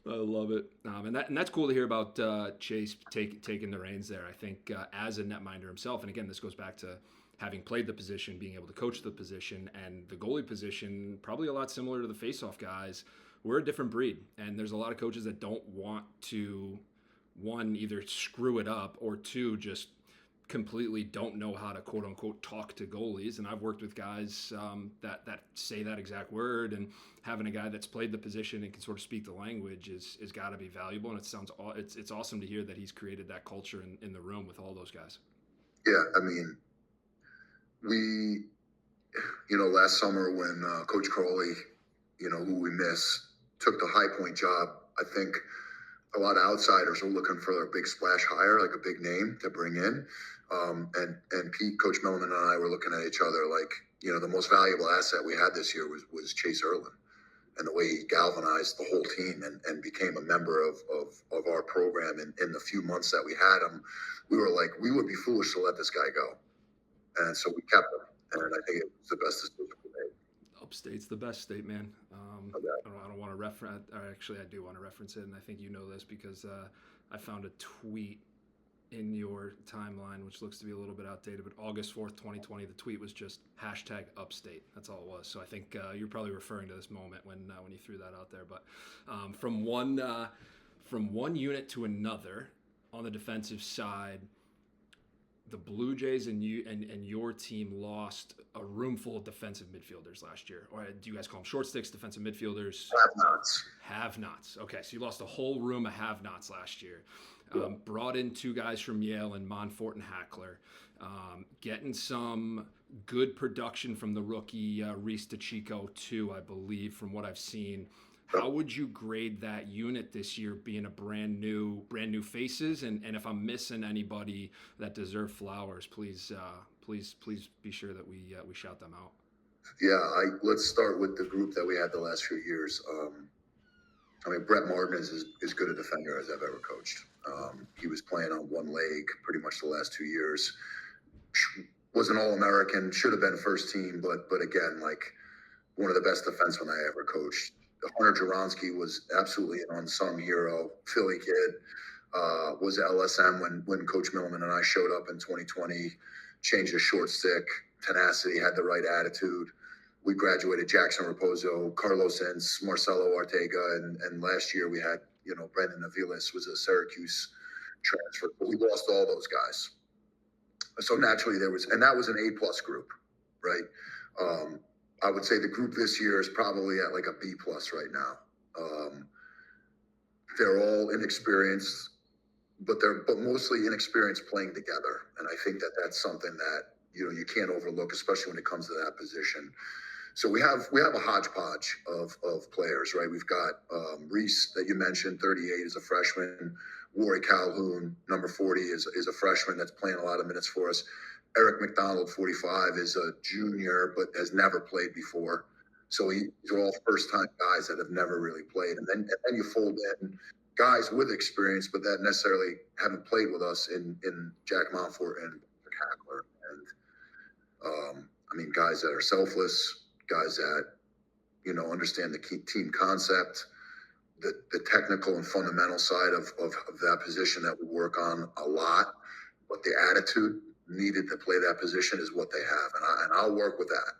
I love it, and that's cool to hear about Chase taking the reins there. I think as a netminder himself, and again, this goes back to having played the position, being able to coach the position, and the goalie position, probably a lot similar to the faceoff guys. We're a different breed, and there's a lot of coaches that don't want to, one, either screw it up, or two, just completely don't know how to quote unquote talk to goalies. And I've worked with guys that say that exact word, and having a guy that's played the position and can sort of speak the language is got to be valuable. And it's awesome to hear that he's created that culture in the room with all those guys. Yeah, I mean, last summer when Coach Crowley, who we miss, took the High Point job, I think a lot of outsiders are looking for a big splash hire, like a big name to bring in. And Pete, Coach Millman, and I were looking at each other like, the most valuable asset we had this year was Chase Erlin, and the way he galvanized the whole team and became a member of our program. In the few months that we had him, we were like, we would be foolish to let this guy go. And so we kept him. And I think it was the best decision we made. Upstate's the best state, man. I don't want to reference, or actually I do want to reference it, and I think you know this because I found a tweet in your timeline, which looks to be a little bit outdated, but August 4th, 2020, the tweet was just #upstate. That's all it was. So I think you're probably referring to this moment when you threw that out there. But from one unit to another on the defensive side, the Blue Jays and your team lost a room full of defensive midfielders last year. Or do you guys call them short sticks, defensive midfielders? Have-nots. Okay, so you lost a whole room of have-nots last year. Brought in two guys from Yale and Monfort and Hackler. Getting some good production from the rookie Reese DeChico too, I believe, from what I've seen. How would you grade that unit this year, being a brand new faces? And if I'm missing anybody that deserve flowers, please be sure that we shout them out. Yeah, let's start with the group that we had the last few years. Brett Martin is as good a defender as I've ever coached. He was playing on one leg pretty much the last 2 years. Was an All-American, should have been first team, but again, like one of the best defensemen I ever coached. Hunter Juronsky was absolutely an unsung hero, Philly kid. was LSM when Coach Milliman and I showed up in 2020, changed his short stick, tenacity, had the right attitude. We graduated Jackson Raposo, Carlos Ince, Marcelo Ortega, and last year we had, Brendan Aviles was a Syracuse transfer. But we lost all those guys. So naturally that was an A+ group, right? I would say the group this year is probably at like a B+ right now. They're all inexperienced, but mostly inexperienced playing together. And I think that's something that, you can't overlook, especially when it comes to that position. So we have a hodgepodge of players, right? We've got Reese that you mentioned, 38 is a freshman. Rory Calhoun, number 40, is a freshman that's playing a lot of minutes for us. Eric McDonald, 45, is a junior but has never played before. So these are all first-time guys that have never really played. And then you fold in guys with experience, but that necessarily haven't played with us in Jack Montfort and Hackler. And guys that are selfless, guys that, understand the key team concept, the technical and fundamental side of that position that we work on a lot, but the attitude needed to play that position is what they have. And I'll work with that,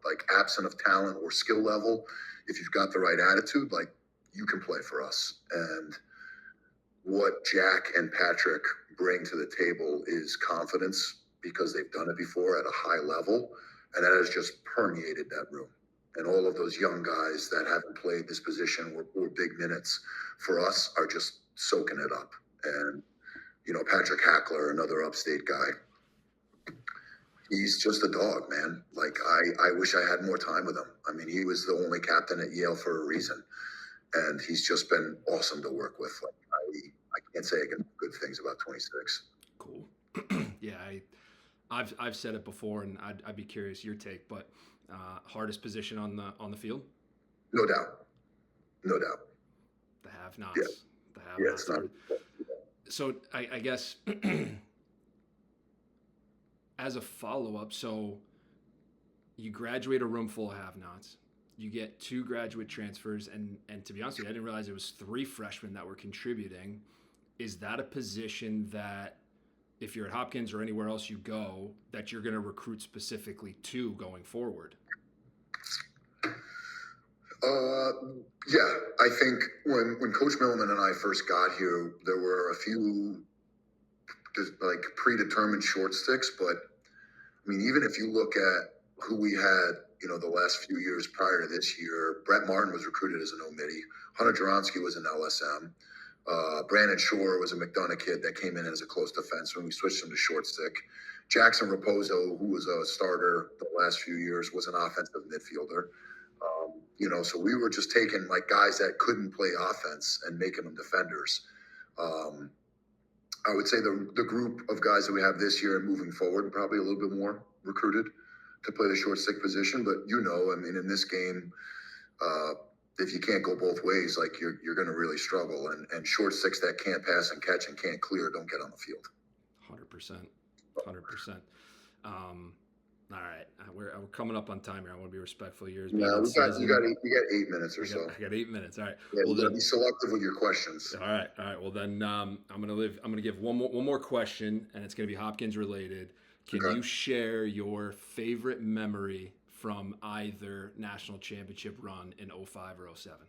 like absent of talent or skill level. If you've got the right attitude, like you can play for us. And what Jack and Patrick bring to the table is confidence because they've done it before at a high level. And that has just permeated that room. And all of those young guys that haven't played this position or big minutes for us are just soaking it up. And, Patrick Hackler, another upstate guy, he's just a dog, man. Like, I wish I had more time with him. He was the only captain at Yale for a reason. And he's just been awesome to work with. Like, I can't say good things about 26. Cool. Yeah, I've said it before, and I'd be curious your take, but hardest position on the field? No doubt. The have-nots. Yeah. The have-nots. It's not. So I guess as a follow-up, so you graduate a room full of have-nots. You get 2 graduate transfers, and to be honest with you, I didn't realize it was 3 freshmen that were contributing. Is that a position that, if you're at Hopkins or anywhere else you go, that you're going to recruit specifically to going forward? Yeah, I think when Coach Milliman and I first got here, there were a few just like predetermined short sticks. But even if you look at who we had, the last few years prior to this year, Brett Martin was recruited as an OMIDI. Hunter Joronsky was an LSM. Brandon Shore was a McDonough kid that came in as a close defense when we switched him to short stick. Jackson Raposo, who was a starter the last few years, was an offensive midfielder. So we were just taking like guys that couldn't play offense and making them defenders. I would say the group of guys that we have this year and moving forward, probably a little bit more recruited to play the short stick position. But in this game, if you can't go both ways, like you're going to really struggle. And short sticks that can't pass and catch and can't clear don't get on the field. 100%. All right, we're coming up on time here. I want to be respectful of yours. Yeah, you got 8 minutes or so. I got 8 minutes. All right. Yeah, well, then be selective with your questions. All right. Well, then I'm gonna give one more question, and it's gonna be Hopkins related. Can you share your favorite memory from either national championship run in 05 or 07?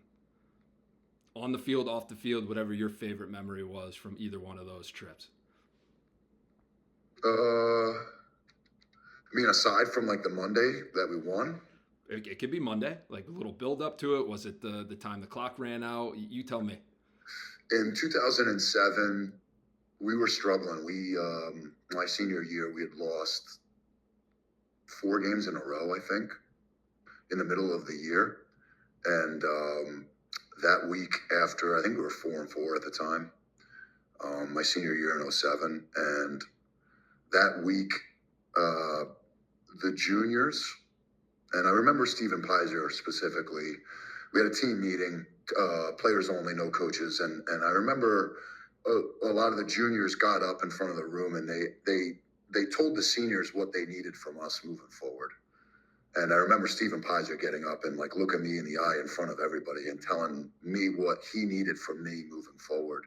On the field, off the field, whatever your favorite memory was from either one of those trips. Aside from like the Monday that we won? It could be Monday, like a little build up to it. Was it the time the clock ran out? You tell me. In 2007, we were struggling. My senior year, we had lost 4 games in a row, I think, in the middle of the year. And that week after, I think we were 4-4 at the time, my senior year in 07. And that week, the juniors, and I remember Stephen Pizer specifically, we had a team meeting, players only, no coaches. And I remember a lot of the juniors got up in front of the room and they told the seniors what they needed from us moving forward. And I remember Stephen Pizer getting up and like look at me in the eye in front of everybody and telling me what he needed from me moving forward.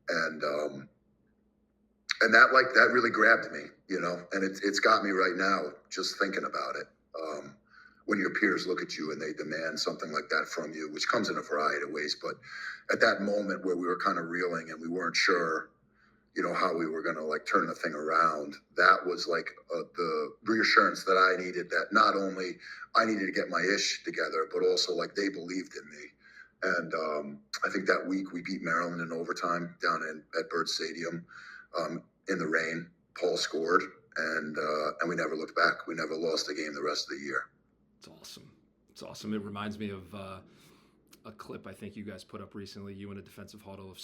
And that really grabbed me, and it's got me right now just thinking about it. When your peers look at you and they demand something like that from you, which comes in a variety of ways, but at that moment where we were kind of reeling and we weren't sure, how we were going to like turn the thing around, that was like the reassurance that I needed, that not only I needed to get my ish together, but also like they believed in me. And I think that week we beat Maryland in overtime down at Bird Stadium. In the rain, Paul scored, and we never looked back. We never lost a game the rest of the year. It's awesome. It's awesome. It reminds me of a clip I think you guys put up recently. You in a defensive huddle. If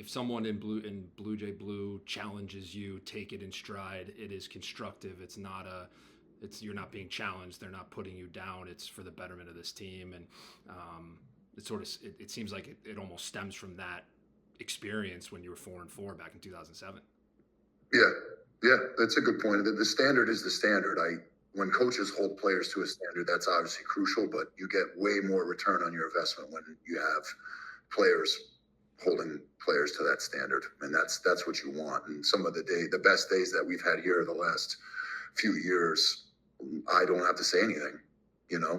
someone in Blue Jay Blue challenges you, take it in stride. It is constructive. You're not being challenged. They're not putting you down. It's for the betterment of this team. And it seems like it almost stems from that experience when you were 4-4 back in 2007. Yeah, that's a good point. The standard is the standard. When coaches hold players to a standard, that's obviously crucial, but you get way more return on your investment when you have players holding players to that standard, and that's what you want. And some of the best days that we've had here the last few years, I don't have to say anything.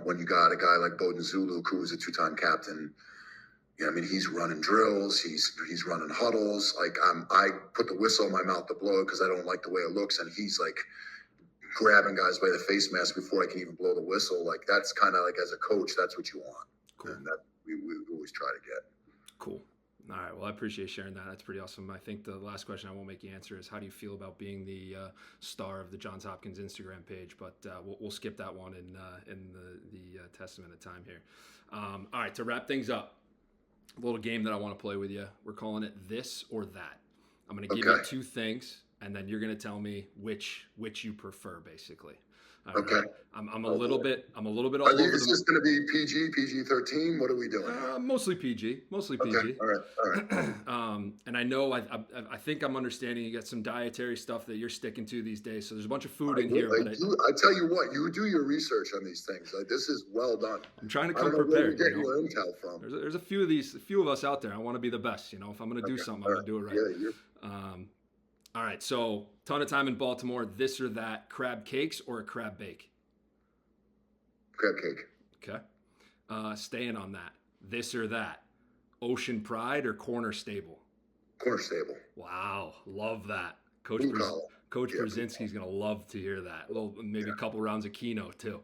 When you got a guy like Bowden Zulu, who was a 2-time captain. He's running drills. He's running huddles. Like I put the whistle in my mouth to blow it because I don't like the way it looks, and he's like grabbing guys by the face mask before I can even blow the whistle. Like that's kind of like, as a coach, that's what you want. Cool. And that we always try to get. Cool. All right. Well, I appreciate sharing that. That's pretty awesome. I think the last question I won't make you answer is, how do you feel about being the star of the Johns Hopkins Instagram page? But we'll skip that one in the testament of time here. All right. To wrap things up, a little game that I want to play with you. We're calling it This or That. I'm going to give you two things, and then you're going to tell me which you prefer, basically. All okay. Right? I'm a little bit all over. Is this going to be PG-13? What are we doing? Mostly PG. Okay. All right. And I know I think I'm understanding you got some dietary stuff that you're sticking to these days. So there's a bunch of food in here. I tell you what, you do your research on these things. Like, this is well done. I'm trying to come prepared. Where you get your intel from. There's a few of us out there. I want to be the best. If I'm going to do something, I'm going to do it right. Yeah. All right, so ton of time in Baltimore. This or that, crab cakes or a crab bake? Crab cake. Okay. Staying on that. This or that, Ocean Pride or Corner Stable? Corner Stable. Wow, love that. Coach Brzezinski's going to love to hear that. Maybe a couple rounds of Kino too.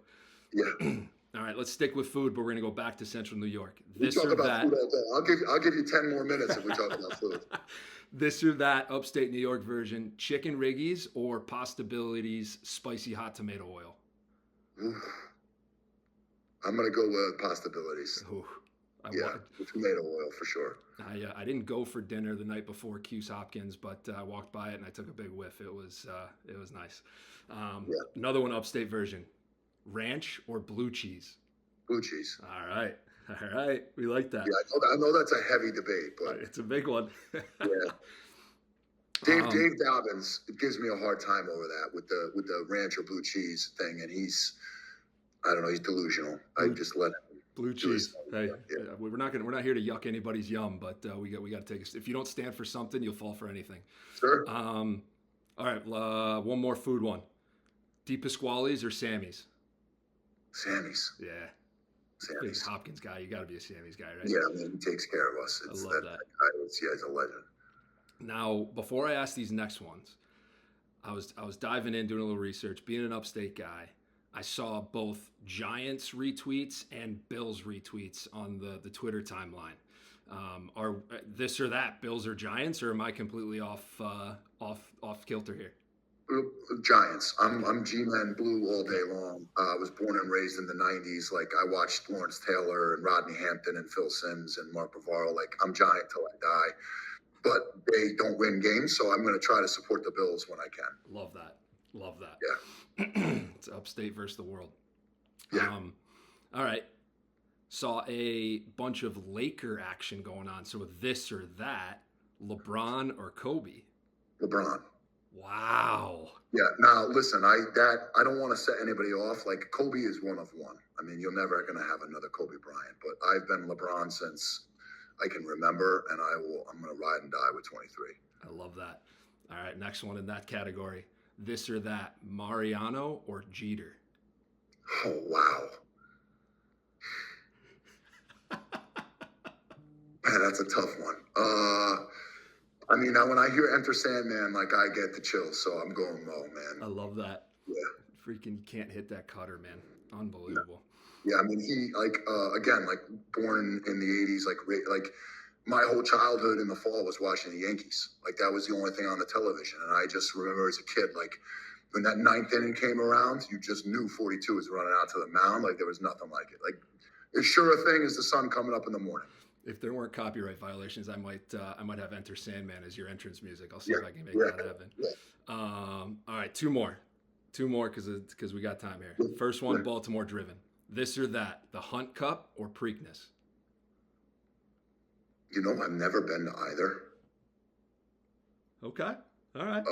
Yeah. All right, let's stick with food, but we're going to go back to Central New York. This or that. Food all day. I'll give you 10 more minutes if we talk about food. This or that, upstate New York version, chicken riggies or Postabilities spicy hot tomato oil? I'm going to go with Postabilities. Tomato oil for sure. I didn't go for dinner the night before Q's Hopkins, but I walked by it and I took a big whiff. It was nice. Another one, upstate version, ranch or blue cheese? Blue cheese. All right. We like that. Yeah, I know that's a heavy debate, but it's a big one. Yeah. Dave Dobbins gives me a hard time over that with the ranch or blue cheese thing, and he's delusional. I just let him. Blue cheese. Hey, we're not here to yuck anybody's yum, but we got to take if you don't stand for something, you'll fall for anything. Sure. All right. One more food one. Di Pasquale's or Sammy's? Sammy's. Yeah. Sammy's. Big Hopkins guy. You got to be a Sammy's guy, right? Yeah, he takes care of us. I love that. He's a legend. Now, before I ask these next ones, I was diving in, doing a little research. Being an upstate guy, I saw both Giants retweets and Bills retweets on the Twitter timeline. Are this or that, Bills or Giants, or am I completely off kilter here? Giants. I'm G-Man Blue all day long. I was born and raised in the 90s. Like, I watched Lawrence Taylor and Rodney Hampton and Phil Simms and Mark Bavaro. Like, I'm Giant till I die. But they don't win games, so I'm going to try to support the Bills when I can. Love that. Yeah. It's upstate versus the world. Yeah. All right. Saw a bunch of Laker action going on. So this or that, LeBron or Kobe? LeBron. Wow. Yeah. Now, listen, I don't want to set anybody off. Like, Kobe is one of one. I mean, you're never going to have another Kobe Bryant, but I've been LeBron since I can remember, and I'm going to ride and die with 23. I love that. All right, next one in that category. This or that, Mariano or Jeter? Oh, wow. Man, that's a tough one. I mean, now when I hear Enter Sandman, like, I get the chills, so I'm going Mo, man. I love that. Yeah. Freaking can't hit that cutter, man. Unbelievable. Yeah, I mean, he, like, again, like, born in the 80s, like, my whole childhood in the fall was watching the Yankees. Like, that was the only thing on the television. And I just remember as a kid, like, when that ninth inning came around, you just knew 42 was running out to the mound. Like, there was nothing like it. Like, as sure a thing as the sun coming up in the morning. If there weren't copyright violations, I might have Enter Sandman as your entrance music. I'll see if I can make that happen. Yeah. All right, two more because we got time here. First one, Baltimore driven. This or that, the Hunt Cup or Preakness? You know, I've never been to either. Okay. All right.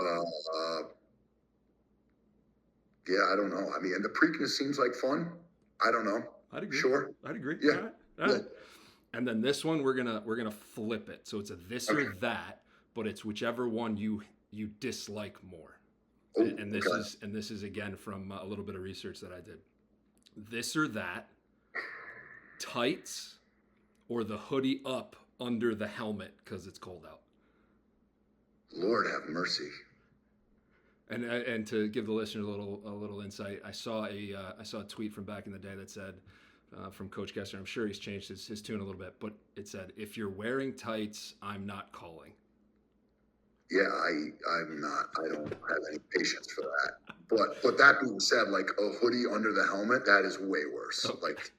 Yeah, I don't know. I mean, and the Preakness seems like fun. I don't know. I'd agree. Sure. I'd agree. Yeah. All right. Yeah. And then this one, we're gonna flip it. So it's a this or that, but it's whichever one you dislike more. Oh, and this is again from a little bit of research that I did. This or that, tights or the hoodie up under the helmet because it's cold out. Lord have mercy. And to give the listeners a little insight, I saw a tweet from back in the day that said from Coach Koesterer. I'm sure he's changed his tune a little bit, but it said, "If you're wearing tights, I'm not calling." Yeah, I'm not. I don't have any patience for that. But that being said, like a hoodie under the helmet, that is way worse. Okay. Like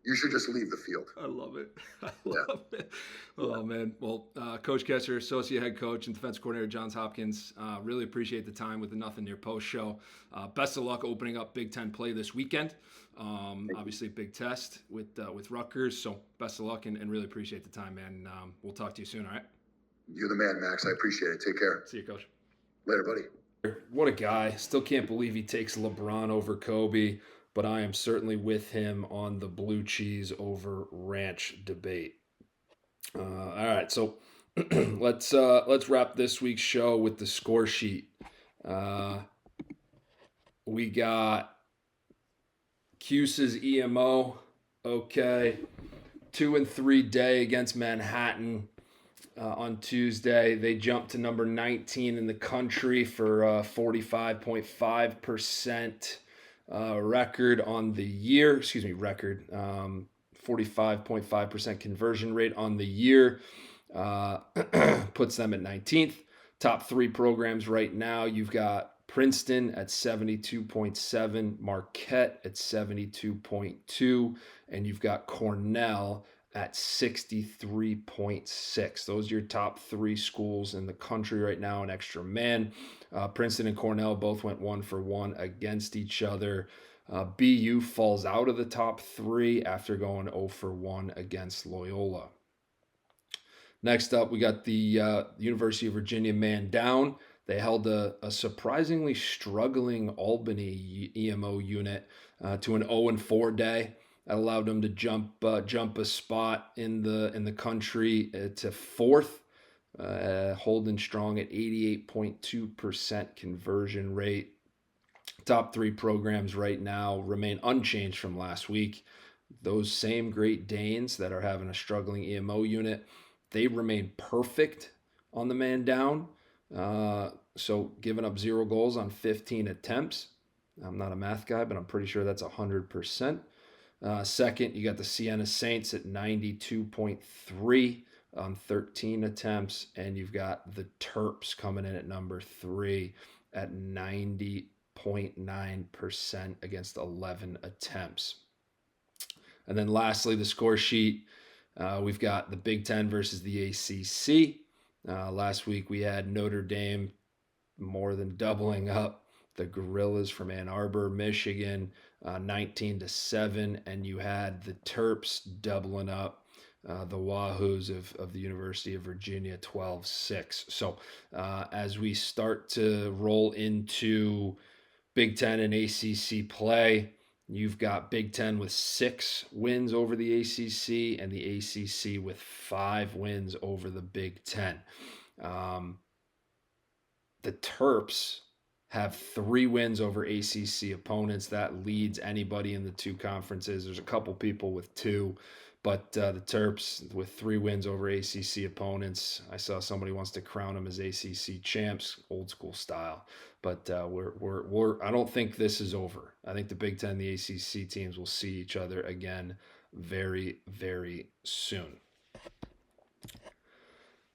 you should just leave the field. I love it. I love it. Oh, man. Well, Coach Koesterer, Associate Head Coach and Defense Coordinator, Johns Hopkins, really appreciate the time with the Nothing Near Post show. Best of luck opening up Big Ten play this weekend. Obviously, big test with Rutgers. So best of luck and really appreciate the time, man. We'll talk to you soon, all right? You're the man, Max. I appreciate it. Take care. See you, Coach. Later, buddy. What a guy. Still can't believe he takes LeBron over Kobe, but I am certainly with him on the blue cheese over ranch debate. All right, so let's wrap this week's show with the score sheet. We got Cuse's EMO, okay, 2-3 day against Manhattan. On Tuesday, they jumped to number 19 in the country for 45.5% record on the year. 45.5% conversion rate on the year. Puts them at 19th. Top three programs right now, you've got Princeton at 72.7, Marquette at 72.2, and you've got Cornell at 63.6. Those are your top three schools in the country right now in extra man. Princeton and Cornell both went 1-for-1 against each other. BU falls out of the top three after going 0-for-1 against Loyola. Next up, we got the University of Virginia man down. They held a surprisingly struggling Albany EMO unit to an 0-4 day. That allowed them to jump a spot in the country to fourth, holding strong at 88.2% conversion rate. Top three programs right now remain unchanged from last week. Those same Great Danes that are having a struggling EMO unit, they remain perfect on the man down. So giving up 0 goals on 15 attempts. I'm not a math guy, but I'm pretty sure that's 100%. Second, you got the Siena Saints at 92.3 on 13 attempts, and you've got the Terps coming in at number 3 at 90.9% against 11 attempts. And then lastly, the score sheet, we've got the Big Ten versus the ACC. Last week we had Notre Dame more than doubling up the Gorillas from Ann Arbor, Michigan, 19-7, and you had the Terps doubling up the Wahoos of the University of Virginia, 12-6. So as we start to roll into Big Ten and ACC play, You've got Big Ten with 6 wins over the ACC and the ACC with 5 wins over the Big Ten. The Terps have 3 wins over ACC opponents. That leads anybody in the 2 conferences. There's a couple people with 2, but the Terps with 3 wins over ACC opponents. I saw somebody wants to crown them as ACC champs, old school style. But I don't think this is over. I think the Big Ten and the ACC teams will see each other again very, very soon.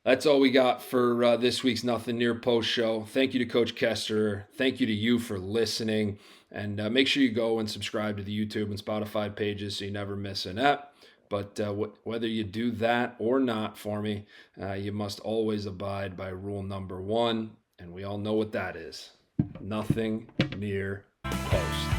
That's all we got for this week's Nothing Near Post Show. Thank you to Coach Koesterer. Thank you to you for listening. And make sure you go and subscribe to the YouTube and Spotify pages so you never miss an ep. But whether you do that or not for me, you must always abide by rule number 1. And we all know what that is. Nothing near post.